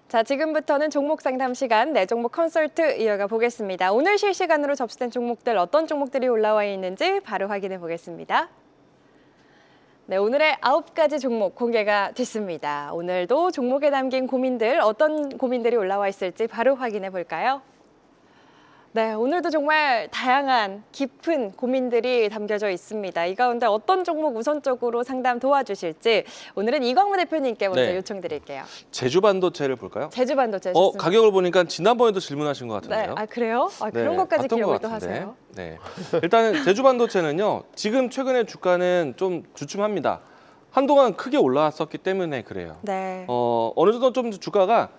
자, 지금부터는 종목 상담 시간, 네 종목 컨설트 이어가 보겠습니다. 오늘 실시간으로 접수된 종목들 어떤 종목들이 올라와 있는지 바로 확인해 보겠습니다. 네, 오늘의 9가지 종목 공개가 됐습니다. 오늘도 종목에 담긴 고민들, 어떤 고민들이 올라와 있을지 바로 확인해 볼까요? 네, 오늘도 정말 다양한 깊은 고민들이 담겨져 있습니다. 이 가운데 어떤 종목 우선적으로 상담 도와주실지 오늘은 이광무 대표님께 먼저 요청드릴게요. 제주반도체를 볼까요? 제주반도체 좋습니다. 가격을 보니까 지난번에도 질문하신 것 네, 같은데요. 그래요? 그런 것까지 봤던 기억을 것 또 같은데. 하세요? 네. 일단은 제주반도체는요. 지금 최근에 주가는 좀 주춤합니다. 한동안 크게 올라왔었기 때문에 그래요. 네. 어느 정도 좀 주가가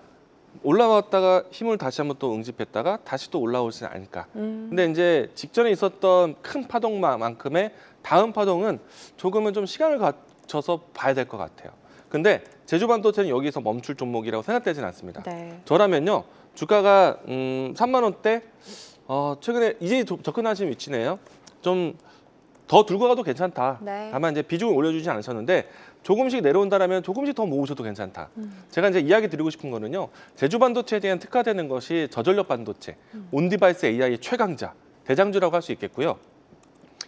올라왔다가 힘을 다시 한번 또 응집했다가 다시 또 올라오지는 않을까. 근데 이제 직전에 있었던 큰 파동만큼의 다음 파동은 조금은 좀 시간을 거쳐서 봐야 될 것 같아요. 근데 제주반도체는 여기서 멈출 종목이라고 생각되지는 않습니다. 네. 저라면요. 주가가 3만 원대 최근에 이제 접근하신 위치네요. 좀 더 들고 가도 괜찮다. 네. 다만 이제 비중을 올려주지 않으셨는데 조금씩 내려온다라면 조금씩 더 모으셔도 괜찮다. 제가 이제 이야기 드리고 싶은 거는요. 제주 반도체에 대한 특화되는 것이 저전력 반도체, 온디바이스 AI 최강자, 대장주라고 할 수 있겠고요.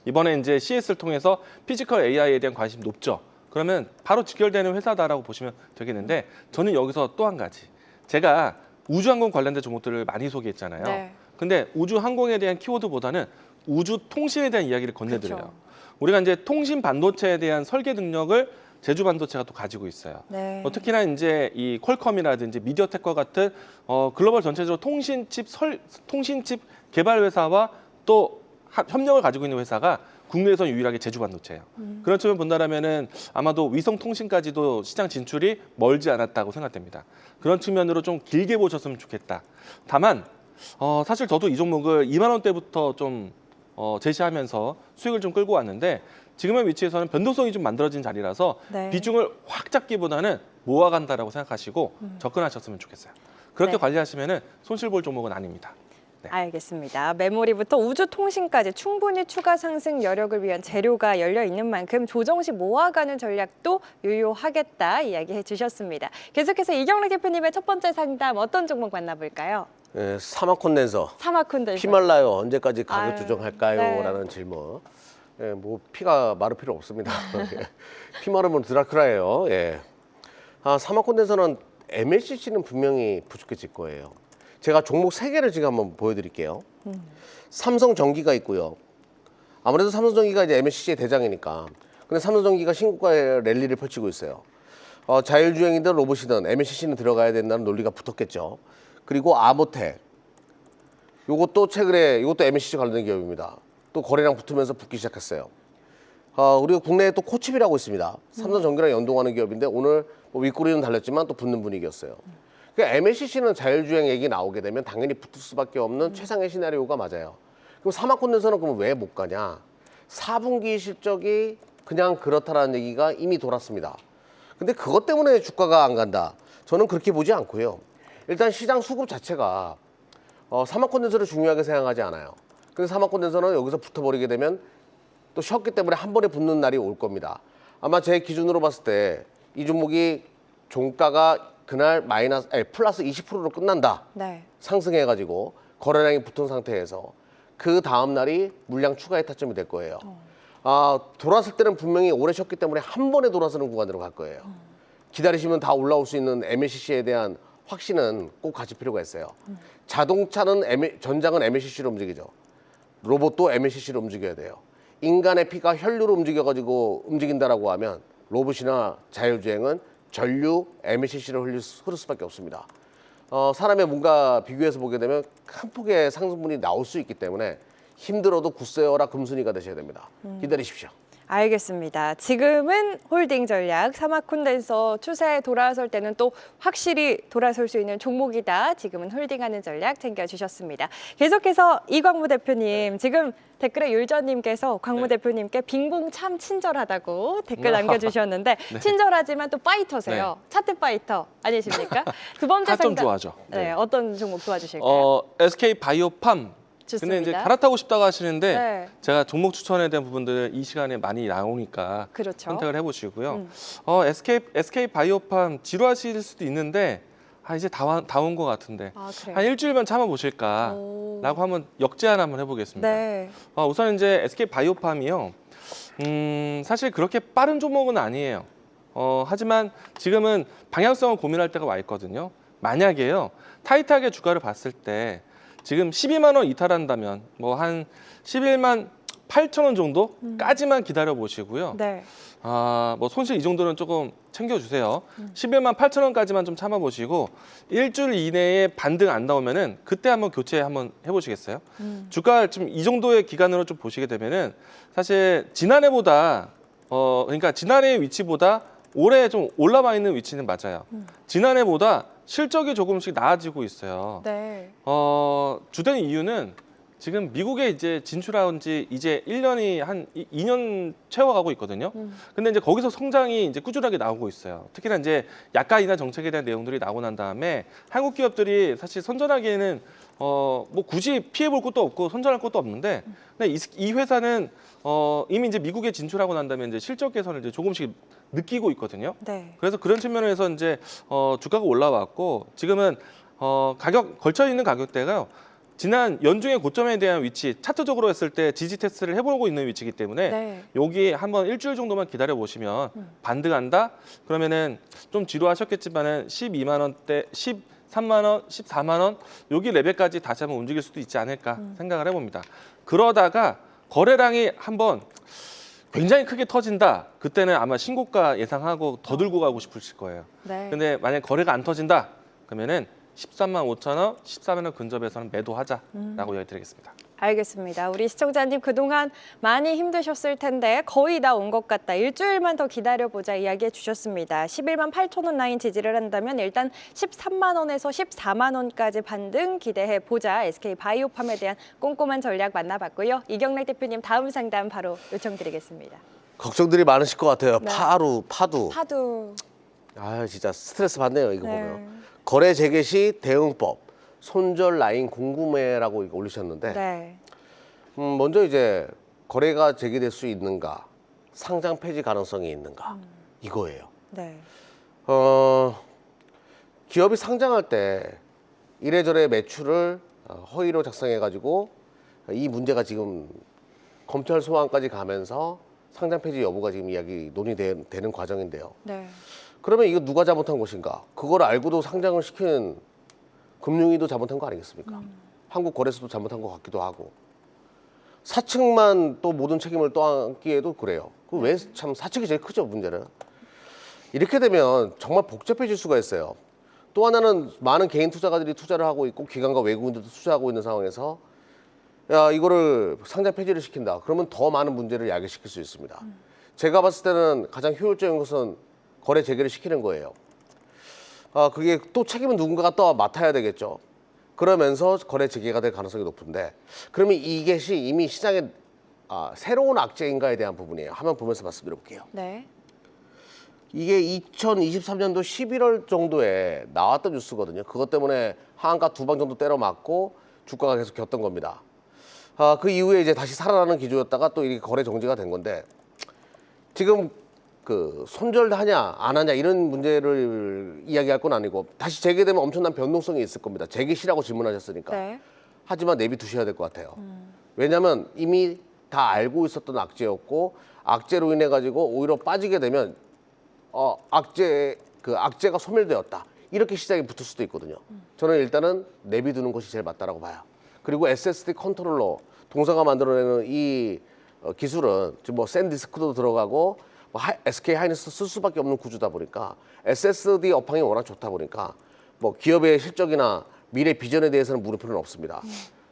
이번에 이제 CS를 통해서 피지컬 AI에 대한 관심이 높죠. 그러면 바로 직결되는 회사다라고 보시면 되겠는데 저는 여기서 또 한 가지. 제가 우주항공 관련된 종목들을 많이 소개했잖아요. 네. 근데 우주항공에 대한 키워드보다는 우주 통신에 대한 이야기를 건네드려요. 그렇죠. 우리가 이제 통신 반도체에 대한 설계 능력을 제주 반도체가 또 가지고 있어요. 네. 특히나 이제 이 퀄컴이라든지 미디어텍과 같은 글로벌 전체적으로 통신칩 개발 회사와 또 협력을 가지고 있는 회사가 국내에서 유일하게 제주 반도체예요. 그런 측면 본다라면은 아마도 위성 통신까지도 시장 진출이 멀지 않았다고 생각됩니다. 그런 측면으로 좀 길게 보셨으면 좋겠다. 다만 사실 저도 이 종목을 2만 원대부터 좀 제시하면서 수익을 좀 끌고 왔는데 지금의 위치에서는 변동성이 좀 만들어진 자리라서 네. 비중을 확 잡기보다는 모아간다라고 생각하시고 접근하셨으면 좋겠어요. 그렇게 네. 관리하시면은 손실 볼 종목은 아닙니다. 네. 알겠습니다. 메모리부터 우주통신까지 충분히 추가 상승 여력을 위한 재료가 열려 있는 만큼 조정식 모아가는 전략도 유효하겠다 이야기해 주셨습니다. 계속해서 이경래 대표님의 첫 번째 상담 어떤 종목 만나볼까요? 예, 사막 콘덴서. 사마콘덴서. 피 말라요. 언제까지 가격 아유, 조정할까요? 네. 라는 질문. 예, 뭐 피가 마를 필요 없습니다. 피 마르면 드라큘라예요. 예. 사막 콘덴서는 MLCC는 분명히 부족해질 거예요. 제가 종목 3개를 지금 한번 보여드릴게요. 삼성전기가 있고요. 아무래도 삼성전기가 이제 MLCC의 대장이니까. 근데 삼성전기가 신고가의 랠리를 펼치고 있어요. 자율주행이든 로봇이든 MLCC는 들어가야 된다는 논리가 붙었겠죠. 그리고 아모텍. 요것도 최근에 이것도 MLCC 관련된 기업입니다. 또 거래량 붙으면서 붙기 시작했어요. 그리고 국내에 또 코칩이라고 있습니다. 삼성전기랑 연동하는 기업인데 오늘 뭐 윗꼬리는 달렸지만 또 붙는 분위기였어요. 그러니까 MLCC는 자율주행 얘기 나오게 되면 당연히 붙을 수밖에 없는 최상의 시나리오가 맞아요. 그럼 사마콘덴서는 그럼 왜 못 가냐? 4분기 실적이 그냥 그렇다라는 얘기가 이미 돌았습니다. 근데 그것 때문에 주가가 안 간다. 저는 그렇게 보지 않고요. 일단 시장 수급 자체가 사마콘덴서를 중요하게 생각하지 않아요. 근데 사마콘덴서는 여기서 붙어버리게 되면 또 쉬었기 때문에 한 번에 붙는 날이 올 겁니다. 아마 제 기준으로 봤을 때 이 종목이 종가가 그날 플러스 20%로 끝난다. 네. 상승해가지고 거래량이 붙은 상태에서 그 다음 날이 물량 추가의 타점이 될 거예요. 돌았을 때는 분명히 오래 쉬었기 때문에 한 번에 돌아서는 구간으로 갈 거예요. 기다리시면 다 올라올 수 있는 MLCC에 대한 확신은 꼭 가질 필요가 있어요. 자동차는 전장은 MLCC로 움직이죠. 로봇도 MLCC로 움직여야 돼요. 인간의 피가 혈류로 움직인다라고 하면 로봇이나 자율주행은 전류 MLCC로 흐를 수밖에 없습니다. 사람의 뭔가 비교해서 보게 되면 큰 폭의 상승분이 나올 수 있기 때문에 힘들어도 굳세어라 금순이가 되셔야 됩니다. 기다리십시오. 알겠습니다. 지금은 홀딩 전략, 사마콘덴서 추세에 돌아설 때는 또 확실히 돌아설 수 있는 종목이다. 지금은 홀딩하는 전략 챙겨주셨습니다. 계속해서 이광무 대표님, 지금 댓글에 율전님께서 광무 대표님께 빈공 참 친절하다고 댓글 남겨주셨는데 친절하지만 또 파이터세요. 차트 파이터 아니십니까? 두 번째 타점 상담. 좋아하죠. 네, 어떤 종목 도와주실까요? SK 바이오팜. 좋습니다. 근데 이제 갈아타고 싶다고 하시는데 네. 제가 종목 추천에 대한 부분들 이 시간에 많이 나오니까 그렇죠. 선택을 해보시고요. SK 바이오팜 지루하실 수도 있는데 이제 다 온 것 같은데 그래요? 한 일주일만 참아보실까라고 한번 역제안 한번 해보겠습니다. 네. 우선 이제 SK 바이오팜이요. 사실 그렇게 빠른 종목은 아니에요. 하지만 지금은 방향성을 고민할 때가 와 있거든요. 만약에요 타이트하게 주가를 봤을 때 지금 12만 원 이탈한다면 뭐 한 11만 8천 원 정도까지만 기다려 보시고요. 네. 뭐 손실 이 정도는 조금 챙겨주세요. 11만 8천 원까지만 좀 참아보시고 일주일 이내에 반등 안 나오면은 그때 한번 교체 한번 해보시겠어요? 주가 지금 이 정도의 기간으로 좀 보시게 되면은 사실 지난해보다 그러니까 지난해의 위치보다 올해 좀 올라와 있는 위치는 맞아요. 지난해보다 실적이 조금씩 나아지고 있어요. 네. 주된 이유는 지금 미국에 이제 진출한 지 이제 1년이 한 2년 채워가고 있거든요. 근데 이제 거기서 성장이 이제 꾸준하게 나오고 있어요. 특히나 이제 약가이나 정책에 대한 내용들이 나오고 난 다음에 한국 기업들이 사실 선전하기에는 뭐 굳이 피해 볼 것도 없고 손절할 것도 없는데 근데 이 회사는 이미 이제 미국에 진출하고 난 다음에 이제 실적 개선을 이제 조금씩 느끼고 있거든요. 네. 그래서 그런 측면에서 이제 주가가 올라왔고 지금은 가격 걸쳐 있는 가격대가요. 지난 연중의 고점에 대한 위치 차트적으로 했을 때 지지 테스트를 해보고 있는 위치이기 때문에 네. 여기 한번 일주일 정도만 기다려 보시면 반등 간다. 그러면은 좀 지루하셨겠지만은 12만 원대, 13만 원, 14만 원 여기 레벨까지 다시 한번 움직일 수도 있지 않을까 생각을 해봅니다. 그러다가 거래량이 한번 굉장히 크게 터진다. 그때는 아마 신고가 예상하고 더 들고 가고 싶으실 거예요. 네. 근데 만약 거래가 안 터진다. 그러면은 13만 5천 원, 14만 원 근접에서는 매도하자라고 이야기 드리겠습니다. 알겠습니다. 우리 시청자님 그동안 많이 힘드셨을 텐데 거의 다 온 것 같다. 일주일만 더 기다려보자 이야기해 주셨습니다. 11만 8천 원 라인 지지를 한다면 일단 13만 원에서 14만 원까지 반등 기대해 보자. SK바이오팜에 대한 꼼꼼한 전략 만나봤고요. 이경락 대표님 다음 상담 바로 요청드리겠습니다. 걱정들이 많으실 것 같아요. 네. 파두. 파도. 아 진짜 스트레스 받네요. 이거 네. 보면. 거래 재개 시 대응법, 손절 라인 궁금해라고 이거 올리셨는데 네. 먼저 이제 거래가 재개될 수 있는가, 상장 폐지 가능성이 있는가 이거예요. 네. 기업이 상장할 때 이래저래 매출을 허위로 작성해가지고 이 문제가 지금 검찰 소환까지 가면서 상장 폐지 여부가 지금 이야기 논의되는 과정인데요. 네. 그러면 이거 누가 잘못한 것인가? 그걸 알고도 상장을 시킨 금융위도 잘못한 거 아니겠습니까? 한국거래소도 잘못한 것 같기도 하고 사측만 또 모든 책임을 떠안기에도 그래요. 그 왜 참 사측이 제일 크죠 문제는. 이렇게 되면 정말 복잡해질 수가 있어요. 또 하나는 많은 개인 투자가들이 투자를 하고 있고 기관과 외국인들도 투자하고 있는 상황에서 야 이거를 상장 폐지를 시킨다. 그러면 더 많은 문제를 야기시킬 수 있습니다. 제가 봤을 때는 가장 효율적인 것은 거래 재개를 시키는 거예요. 그게 또 책임은 누군가가 또 맡아야 되겠죠. 그러면서 거래 재개가 될 가능성이 높은데 그러면 이것이 이미 시장에 새로운 악재인가에 대한 부분이에요. 화면 보면서 말씀드려볼게요. 네. 이게 2023년도 11월 정도에 나왔던 뉴스거든요. 그것 때문에 하한가 2방 정도 때려 맞고 주가가 계속 겼던 겁니다. 그 이후에 이제 다시 살아나는 기조였다가 또 이렇게 거래 정지가 된 건데 지금 그 손절하냐 안 하냐 이런 문제를 이야기할 건 아니고 다시 재개되면 엄청난 변동성이 있을 겁니다. 재개 시라고 질문하셨으니까. 네. 하지만 내비두셔야 될 것 같아요. 왜냐하면 이미 다 알고 있었던 악재였고 악재로 인해 가지고 오히려 빠지게 되면 악재가 소멸되었다. 이렇게 시장에 붙을 수도 있거든요. 저는 일단은 내비두는 것이 제일 맞다라고 봐요. 그리고 SSD 컨트롤러 동사가 만들어내는 이 기술은 지금 뭐 샌디스크도 들어가고 SK 하이닉스 쓸 수밖에 없는 구조다 보니까 SSD 업황이 워낙 좋다 보니까 뭐 기업의 실적이나 미래 비전에 대해서는 물음표는 없습니다.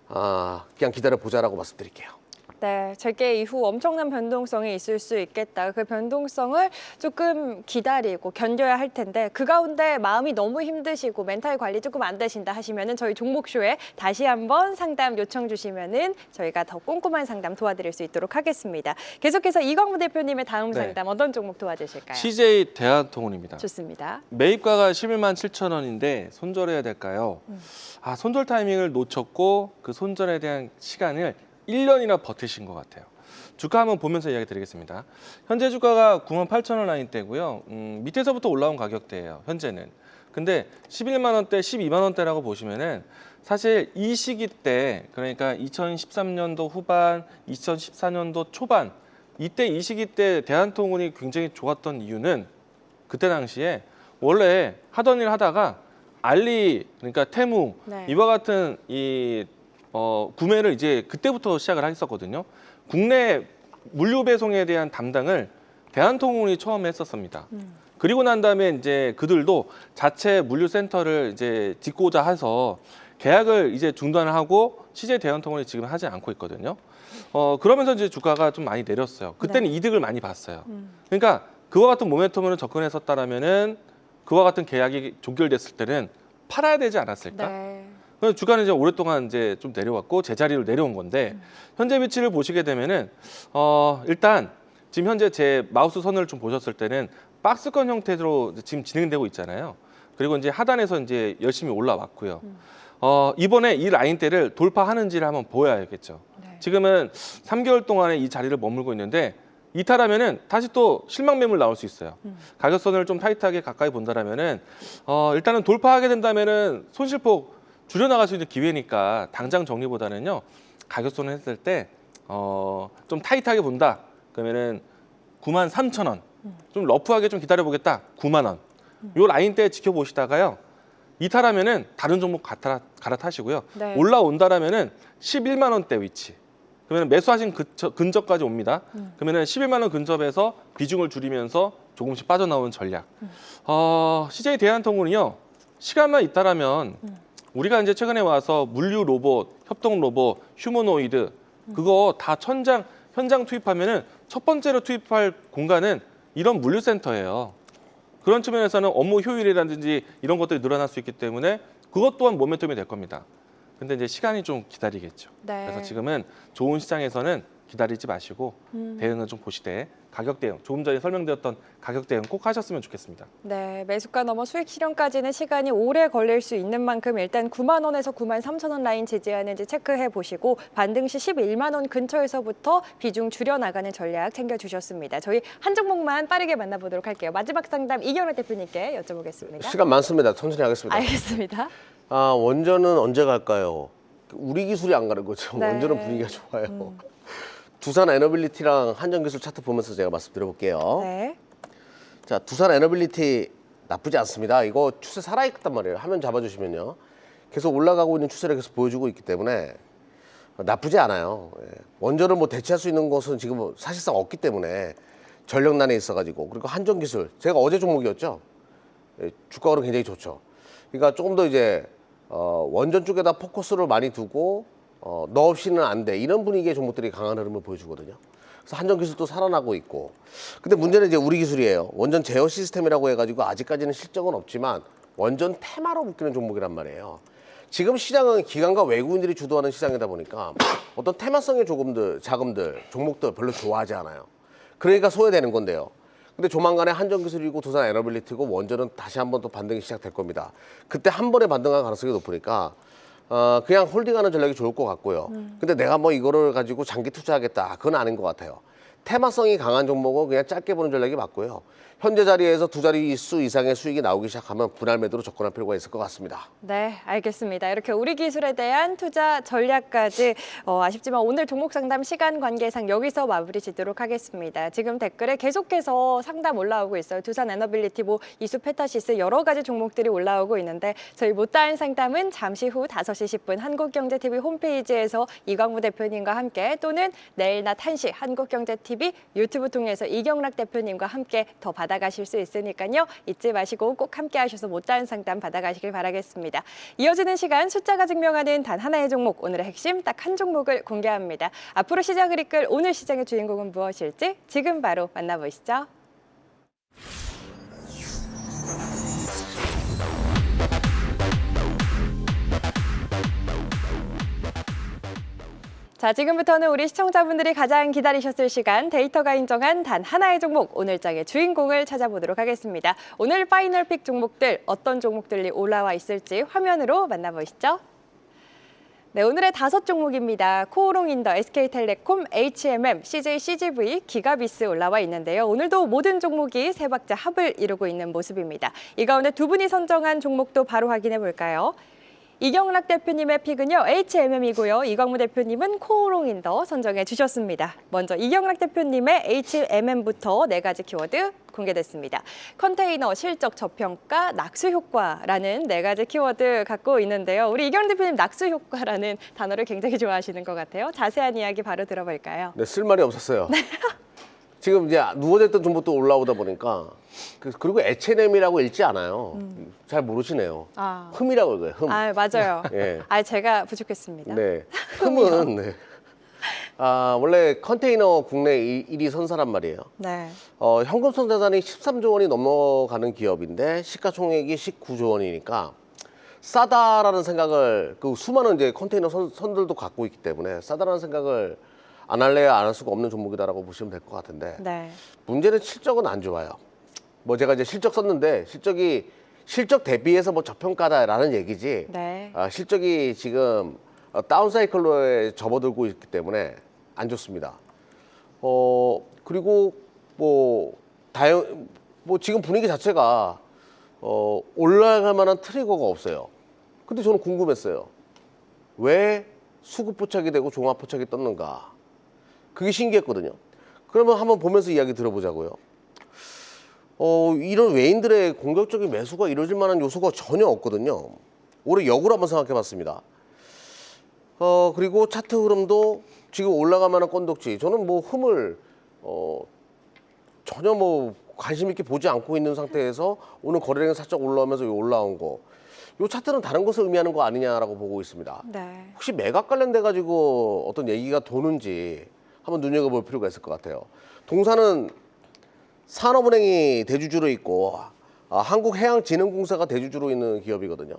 그냥 기다려 보자라고 말씀드릴게요. 네, 재개 이후 엄청난 변동성이 있을 수 있겠다. 그 변동성을 조금 기다리고 견뎌야 할 텐데 그 가운데 마음이 너무 힘드시고 멘탈 관리 조금 안 되신다 하시면은 저희 종목쇼에 다시 한번 상담 요청 주시면은 저희가 더 꼼꼼한 상담 도와드릴 수 있도록 하겠습니다. 계속해서 이광무 대표님의 다음 네. 상담 어떤 종목 도와주실까요? CJ 대한통운입니다. 좋습니다. 매입가가 11만 7천 원인데 손절해야 될까요? 손절 타이밍을 놓쳤고 그 손절에 대한 시간을 1년이나 버티신 것 같아요. 주가 한번 보면서 이야기 드리겠습니다. 현재 주가가 9만 8천 원 라인대고요. 밑에서부터 올라온 가격대예요. 현재는. 근데 11만 원대, 12만 원대라고 보시면은 사실 이 시기 때 그러니까 2013년도 후반, 2014년도 초반 이때 이 시기 때 대한통운이 굉장히 좋았던 이유는 그때 당시에 원래 하던 일 하다가 알리 그러니까 테무 네. 이와 같은 이 구매를 이제 그때부터 시작을 했었거든요. 국내 물류 배송에 대한 담당을 대한통운이 처음에 했었습니다. 그리고 난 다음에 이제 그들도 자체 물류센터를 이제 짓고자 해서 계약을 이제 중단을 하고 CJ 대한통운이 지금 하지 않고 있거든요. 그러면서 이제 주가가 좀 많이 내렸어요. 그때는 네. 이득을 많이 봤어요. 그러니까 그와 같은 모멘텀으로 접근했었다라면은 그와 같은 계약이 종결됐을 때는 팔아야 되지 않았을까? 네. 그래서 주가는 이제 오랫동안 이제 좀 내려왔고 제자리로 내려온 건데 현재 위치를 보시게 되면은 일단 지금 현재 제 마우스 선을 좀 보셨을 때는 박스권 형태로 지금 진행되고 있잖아요. 그리고 이제 하단에서 이제 열심히 올라왔고요. 이번에 이 라인대를 돌파하는지를 한번 보여야겠죠. 네. 지금은 3개월 동안에 이 자리를 머물고 있는데 이탈하면은 다시 또 실망 매물 나올 수 있어요. 가격선을 좀 타이트하게 가까이 본다라면은 일단은 돌파하게 된다면은 손실폭 줄여나갈 수 있는 기회니까 당장 정리보다는요 가격선을 했을 때 좀 타이트하게 본다. 그러면은 93,000원. 좀 러프하게 좀 기다려보겠다. 9만 원. 요 라인대 지켜보시다가요. 이탈하면은 다른 종목 갈아타시고요. 네. 올라온다라면은 11만 원대 위치. 그러면 매수하신 근접까지 옵니다. 그러면은 11만 원 근접에서 비중을 줄이면서 조금씩 빠져나오는 전략. CJ 대한통운은요. 시간만 있다라면 우리가 이제 최근에 와서 물류 로봇, 협동 로봇, 휴머노이드 그거 다 현장 투입하면은 첫 번째로 투입할 공간은 이런 물류센터예요. 그런 측면에서는 업무 효율이라든지 이런 것들이 늘어날 수 있기 때문에 그것 또한 모멘텀이 될 겁니다. 근데 이제 시간이 좀 기다리겠죠. 네. 그래서 지금은 좋은 시장에서는 기다리지 마시고 대응은 좀 보시되 가격 대응, 조금 전에 설명드렸던 가격 대응 꼭 하셨으면 좋겠습니다. 네, 매수가 넘어 수익 실현까지는 시간이 오래 걸릴 수 있는 만큼 일단 9만 원에서 9만 3천 원 라인 지지하는지 체크해 보시고 반등 시 11만 원 근처에서부터 비중 줄여나가는 전략 챙겨주셨습니다. 저희 한 종목만 빠르게 만나보도록 할게요. 마지막 상담 이경락 대표님께 여쭤보겠습니다. 시간 많습니다. 천천히 하겠습니다. 알겠습니다. 원전은 언제 갈까요? 우리 기술이 안 가는 거죠. 네. 원전은 분위기가 좋아요. 두산 에너빌리티랑 한전기술 차트 보면서 제가 말씀드려볼게요. 네. 자, 두산 에너빌리티 나쁘지 않습니다. 이거 추세 살아있단 말이에요. 화면 잡아주시면요. 계속 올라가고 있는 추세를 계속 보여주고 있기 때문에 나쁘지 않아요. 예. 원전을 뭐 대체할 수 있는 것은 지금 사실상 없기 때문에 전력난에 있어가지고 그리고 한전기술 제가 어제 종목이었죠. 예, 주가는 굉장히 좋죠. 그러니까 조금 더 이제 원전 쪽에다 포커스를 많이 두고 너 없이는 안 돼. 이런 분위기의 종목들이 강한 흐름을 보여주거든요. 그래서 한전기술도 살아나고 있고. 근데 문제는 이제 우리 기술이에요. 원전 제어 시스템이라고 해가지고 아직까지는 실적은 없지만 원전 테마로 묶이는 종목이란 말이에요. 지금 시장은 기관과 외국인들이 주도하는 시장이다 보니까 어떤 테마성의 자금들, 종목들 별로 좋아하지 않아요. 그러니까 소외되는 건데요. 근데 조만간에 한전기술이고 두산 에너빌리티고 원전은 다시 한번 또 반등이 시작될 겁니다. 그때 한 번에 반등할 가능성이 높으니까 그냥 홀딩하는 전략이 좋을 것 같고요. 근데 내가 뭐 이거를 가지고 장기 투자하겠다. 그건 아닌 것 같아요. 테마성이 강한 종목은 그냥 짧게 보는 전략이 맞고요. 현재 자리에서 두 자릿수 이상의 수익이 나오기 시작하면 분할 매도로 접근할 필요가 있을 것 같습니다. 네, 알겠습니다. 이렇게 우리 기술에 대한 투자 전략까지 아쉽지만 오늘 종목 상담 시간 관계상 여기서 마무리 짓도록 하겠습니다. 지금 댓글에 계속해서 상담 올라오고 있어요. 두산 에너빌리티, 이수 페타시스 여러 가지 종목들이 올라오고 있는데 저희 못다한 상담은 잠시 후 5시 10분 한국경제TV 홈페이지에서 이광무 대표님과 함께 또는 내일 낮 1시 한국경제TV 유튜브 통해서 이경락 대표님과 함께 더 받아가실 수 있으니까요. 잊지 마시고 꼭 함께 하셔서 못다한 상담 받아가시길 바라겠습니다. 이어지는 시간 숫자가 증명하는 단 하나의 종목, 오늘의 핵심 딱 한 종목을 공개합니다. 앞으로 시장을 이끌 오늘 시장의 주인공은 무엇일지 지금 바로 만나보시죠. 자, 지금부터는 우리 시청자분들이 가장 기다리셨을 시간 데이터가 인정한 단 하나의 종목, 오늘장의 주인공을 찾아보도록 하겠습니다. 오늘 파이널 픽 종목들, 어떤 종목들이 올라와 있을지 화면으로 만나보시죠. 네, 오늘의 5종목입니다. 코오롱인더, SK텔레콤, HMM, CJ CGV, 기가비스 올라와 있는데요. 오늘도 모든 종목이 세 박자 합을 이루고 있는 모습입니다. 이 가운데 두 분이 선정한 종목도 바로 확인해 볼까요? 이경락 대표님의 픽은요, HMM이고요. 이광무 대표님은 코오롱인더 선정해 주셨습니다. 먼저 이경락 대표님의 HMM부터 4가지 키워드 공개됐습니다. 컨테이너, 실적, 저평가, 낙수 효과라는 4가지 키워드 갖고 있는데요. 우리 이경락 대표님 낙수 효과라는 단어를 굉장히 좋아하시는 것 같아요. 자세한 이야기 바로 들어볼까요? 네, 쓸 말이 없었어요. 지금 이제 누워져 있던 정보도 올라오다 보니까 그리고 H&M이라고 읽지 않아요. 잘 모르시네요. 아. 흠이라고 읽어요. 흠. 아, 맞아요. 예. 제가 부족했습니다. 네. 흠은 네. 원래 컨테이너 국내 1위 선사란 말이에요. 네. 현금성 자산이 13조 원이 넘어가는 기업인데 시가총액이 19조 원이니까 싸다라는 생각을 그 수많은 이제 컨테이너 선들도 갖고 있기 때문에 싸다라는 생각을 안 할래야 안 할 수가 없는 종목이다라고 보시면 될 것 같은데 네. 문제는 실적은 안 좋아요. 뭐 제가 이제 실적 썼는데 실적이 실적 대비해서 뭐 저평가다라는 얘기지. 네. 실적이 지금 다운 사이클로에 접어들고 있기 때문에 안 좋습니다. 그리고 뭐 지금 분위기 자체가 올라갈 만한 트리거가 없어요. 근데 저는 궁금했어요. 왜 수급 포착이 되고 종합 포착이 떴는가? 그게 신기했거든요. 그러면 한번 보면서 이야기 들어보자고요. 이런 외인들의 공격적인 매수가 이루어질 만한 요소가 전혀 없거든요. 올해 역으로 한번 생각해 봤습니다. 그리고 차트 흐름도 지금 올라갈 만한 건덕지. 저는 뭐 흠을 전혀 뭐 관심 있게 보지 않고 있는 상태에서 오늘 거래량이 살짝 올라오면서 올라온 거. 요 차트는 다른 것을 의미하는 거 아니냐라고 보고 있습니다. 네. 혹시 매각 관련돼 가지고 어떤 얘기가 도는지 한번 눈여겨볼 필요가 있을 것 같아요. 동사는 산업은행이 대주주로 있고 한국해양진흥공사가 대주주로 있는 기업이거든요.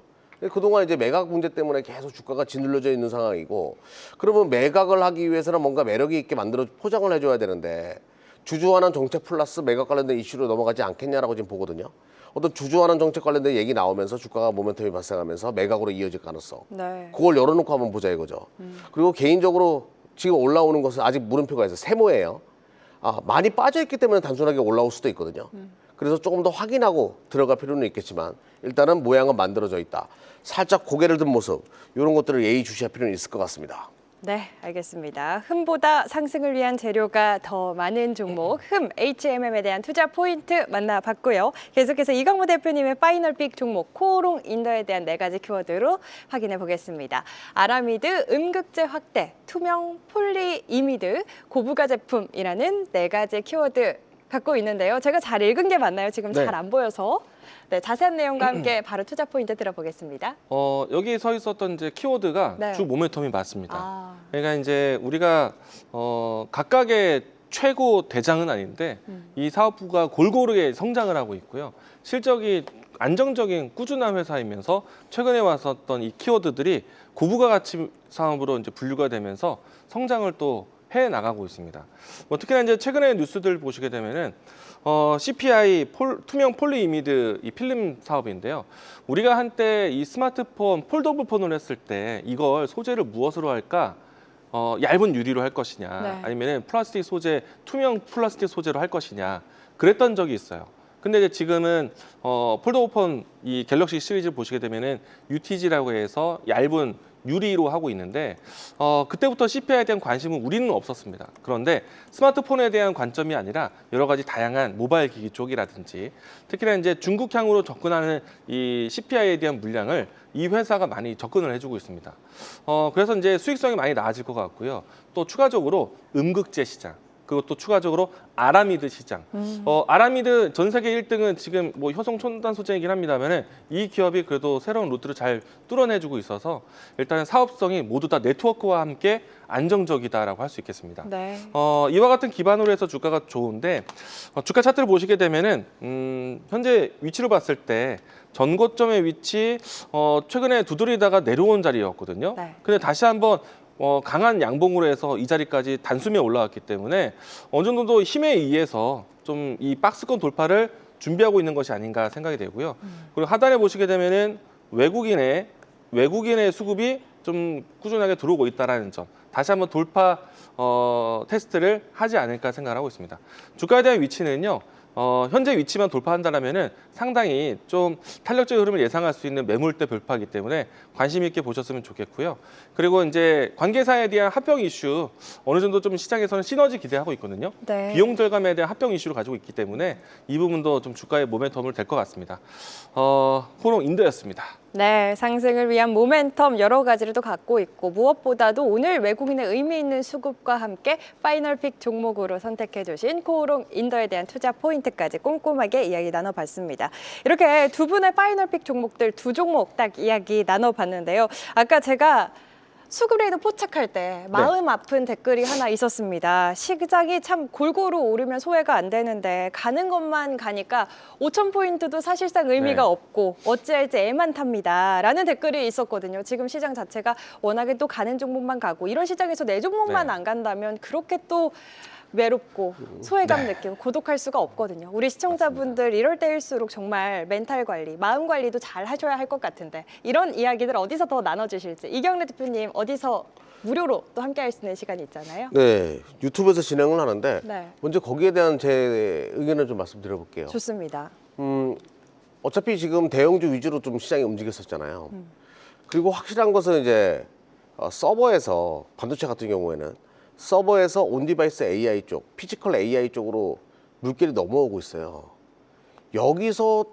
그동안 이제 매각 문제 때문에 계속 주가가 짓눌려져 있는 상황이고, 그러면 매각을 하기 위해서는 뭔가 매력이 있게 만들어 포장을 해줘야 되는데 주주환원 정책 플러스 매각 관련된 이슈로 넘어가지 않겠냐라고 지금 보거든요. 어떤 주주환원 정책 관련된 얘기 나오면서 주가가 모멘텀이 발생하면서 매각으로 이어질 가능성. 네. 그걸 열어놓고 한번 보자 이거죠. 그리고 개인적으로 지금 올라오는 것은 아직 물음표가 있어요. 세모예요. 많이 빠져있기 때문에 단순하게 올라올 수도 있거든요. 그래서 조금 더 확인하고 들어갈 필요는 있겠지만 일단은 모양은 만들어져 있다. 살짝 고개를 든 모습, 이런 것들을 예의주시할 필요는 있을 것 같습니다. 네, 알겠습니다. 흠보다 상승을 위한 재료가 더 많은 종목, 흠 HMM에 대한 투자 포인트 만나봤고요. 계속해서 이광무 대표님의 파이널픽 종목 코오롱 인더에 대한 4가지 키워드로 확인해 보겠습니다. 아라미드, 음극재 확대, 투명 폴리이미드, 고부가 제품이라는 4가지 키워드 갖고 있는데요. 제가 잘 읽은 게 맞나요? 지금 네. 잘 안 보여서. 네, 자세한 내용과 함께 바로 투자 포인트 들어보겠습니다. 여기 서 있었던 이제 키워드가 네. 주 모멘텀이 맞습니다. 아, 그러니까 이제 우리가 각각의 최고 대장은 아닌데 이 사업부가 골고루에 성장을 하고 있고요. 실적이 안정적인 꾸준한 회사이면서 최근에 왔었던 이 키워드들이 고부가 가치 사업으로 이제 분류가 되면서 성장을 또 해 나가고 있습니다. 특히나 이제 최근에 뉴스들 보시게 되면은 CPI 투명 폴리이미드 이 필름 사업인데요. 우리가 한때 이 스마트폰 폴더블 폰을 했을 때 이걸 소재를 무엇으로 할까? 얇은 유리로 할 것이냐, 네. 아니면은 플라스틱 소재, 투명 플라스틱 소재로 할 것이냐, 그랬던 적이 있어요. 근데 이제 지금은 폴더블 폰 이 갤럭시 시리즈 보시게 되면은 UTG라고 해서 얇은 유리로 하고 있는데 그때부터 CPI에 대한 관심은 우리는 없었습니다. 그런데 스마트폰에 대한 관점이 아니라 여러 가지 다양한 모바일 기기 쪽이라든지 특히나 이제 중국향으로 접근하는 이 CPI에 대한 물량을 이 회사가 많이 접근을 해주고 있습니다. 그래서 이제 수익성이 많이 나아질 것 같고요. 또 추가적으로 음극재 시장, 그리고 또 추가적으로 아라미드 시장. 아라미드 전 세계 1등은 지금 뭐 효성 첨단 소재이긴 합니다만은 이 기업이 그래도 새로운 루트를 잘 뚫어내주고 있어서 일단 사업성이 모두 다 네트워크와 함께 안정적이다라고 할 수 있겠습니다. 네. 이와 같은 기반으로 해서 주가가 좋은데 주가 차트를 보시게 되면은 현재 위치로 봤을 때 전고점의 위치 최근에 두드리다가 내려온 자리였거든요. 네. 근데 다시 한번 강한 양봉으로 해서 이 자리까지 단숨에 올라왔기 때문에 어느 정도 힘에 의해서 좀 이 박스권 돌파를 준비하고 있는 것이 아닌가 생각이 되고요. 그리고 하단에 보시게 되면은 외국인의 수급이 좀 꾸준하게 들어오고 있다는 점, 다시 한번 돌파 테스트를 하지 않을까 생각하고 있습니다. 주가에 대한 위치는요. 현재 위치만 돌파한다면은 상당히 좀 탄력적인 흐름을 예상할 수 있는 매물대 돌파이기 때문에 관심 있게 보셨으면 좋겠고요. 그리고 이제 관계사에 대한 합병 이슈 어느 정도 좀 시장에서는 시너지 기대하고 있거든요. 네. 비용 절감에 대한 합병 이슈를 가지고 있기 때문에 이 부분도 좀 주가의 모멘텀을 될 것 같습니다. 코오롱 인더였습니다. 네, 상승을 위한 모멘텀 여러 가지를 또 갖고 있고 무엇보다도 오늘 외국인의 의미 있는 수급과 함께 파이널픽 종목으로 선택해 주신 코오롱 인더에 대한 투자 포인트까지 꼼꼼하게 이야기 나눠봤습니다. 이렇게 두 분의 파이널픽 종목들 2종목 딱 이야기 나눠봤는데요. 아까 제가 수그레이드 포착할 때 마음 아픈 댓글이 하나 있었습니다. 시장이 참 골고루 오르면 소외가 안 되는데 가는 것만 가니까 5,000포인트도 사실상 의미가 네. 없고 어찌할지 애만 탑니다. 라는 댓글이 있었거든요. 지금 시장 자체가 워낙에 또 가는 종목만 가고 이런 시장에서 내 종목만 네. 안 간다면 그렇게 또 외롭고 소외감 느끼고 고독할 수가 없거든요. 우리 시청자분들 이럴 때일수록 정말 멘탈 관리, 마음 관리도 잘 하셔야 할 것 같은데 이런 이야기들 어디서 더 나눠주실지 이경래 대표님 어디서 무료로 또 함께할 수 있는 시간이 있잖아요. 네, 유튜브에서 진행을 하는데 네. 먼저 거기에 대한 제 의견을 좀 말씀드려볼게요. 좋습니다. 어차피 지금 대형주 위주로 좀 시장이 움직였었잖아요. 그리고 확실한 것은 이제 서버에서 반도체 같은 경우에는 서버에서 온디바이스 AI 쪽, 피지컬 AI 쪽으로 물결이 넘어오고 있어요. 여기서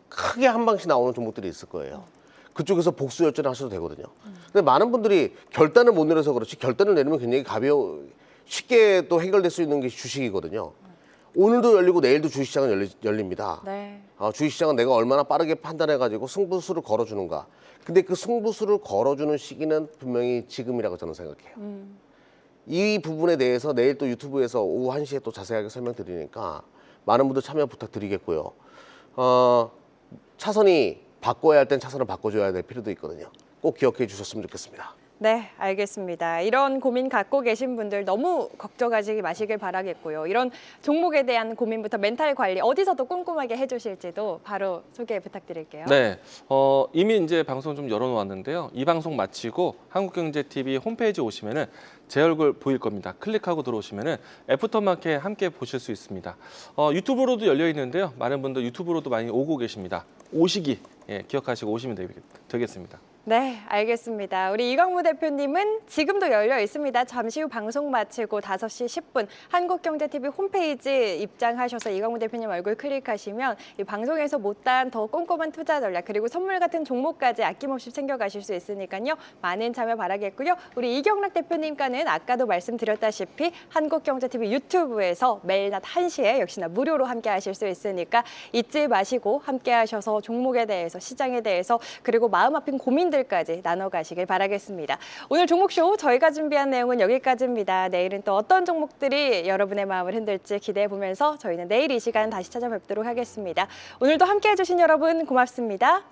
크게 한 방씩 나오는 종목들이 있을 거예요. 그쪽에서 복수 열전을 하셔도 되거든요. 근데 많은 분들이 결단을 못 내려서 그렇지 결단을 내리면 굉장히 쉽게 또 해결될 수 있는 게 주식이거든요. 오늘도 열리고 내일도 주식시장은 열립니다. 네. 주식시장은 내가 얼마나 빠르게 판단해가지고 승부수를 걸어주는가. 근데 그 승부수를 걸어주는 시기는 분명히 지금이라고 저는 생각해요. 이 부분에 대해서 내일 또 유튜브에서 오후 1시에 또 자세하게 설명드리니까 많은 분들 참여 부탁드리겠고요. 차선이 바꿔야 할 땐 차선을 바꿔줘야 될 필요도 있거든요. 꼭 기억해 주셨으면 좋겠습니다. 네, 알겠습니다. 이런 고민 갖고 계신 분들 너무 걱정하지 마시길 바라겠고요. 이런 종목에 대한 고민부터 멘탈 관리 어디서도 꼼꼼하게 해주실지도 바로 소개 부탁드릴게요. 네, 이미 이제 방송 좀 열어놓았는데요. 이 방송 마치고 한국경제TV 홈페이지 오시면은 제 얼굴 보일 겁니다. 클릭하고 들어오시면은 애프터마켓 함께 보실 수 있습니다. 유튜브로도 열려 있는데요. 많은 분들 유튜브로도 많이 오고 계십니다. 오시기 기억하시고 오시면 되겠습니다. 네, 알겠습니다. 우리 이광무 대표님은 지금도 열려 있습니다. 잠시 후 방송 마치고 5시 10분 한국경제TV 홈페이지 입장하셔서 이광무 대표님 얼굴 클릭하시면 이 방송에서 못다한 더 꼼꼼한 투자 전략 그리고 선물 같은 종목까지 아낌없이 챙겨가실 수 있으니까요. 많은 참여 바라겠고요. 우리 이경락 대표님과는 아까도 말씀드렸다시피 한국경제TV 유튜브에서 매일 낮 1시에 역시나 무료로 함께 하실 수 있으니까 잊지 마시고 함께 하셔서 종목에 대해서 시장에 대해서 그리고 마음 아픈 고민들 까지 나눠가시길 바라겠습니다. 오늘 종목쇼 저희가 준비한 내용은 여기까지입니다. 내일은 또 어떤 종목들이 여러분의 마음을 흔들지 기대해보면서 저희는 내일 이 시간 다시 찾아뵙도록 하겠습니다. 오늘도 함께해 주신 여러분 고맙습니다.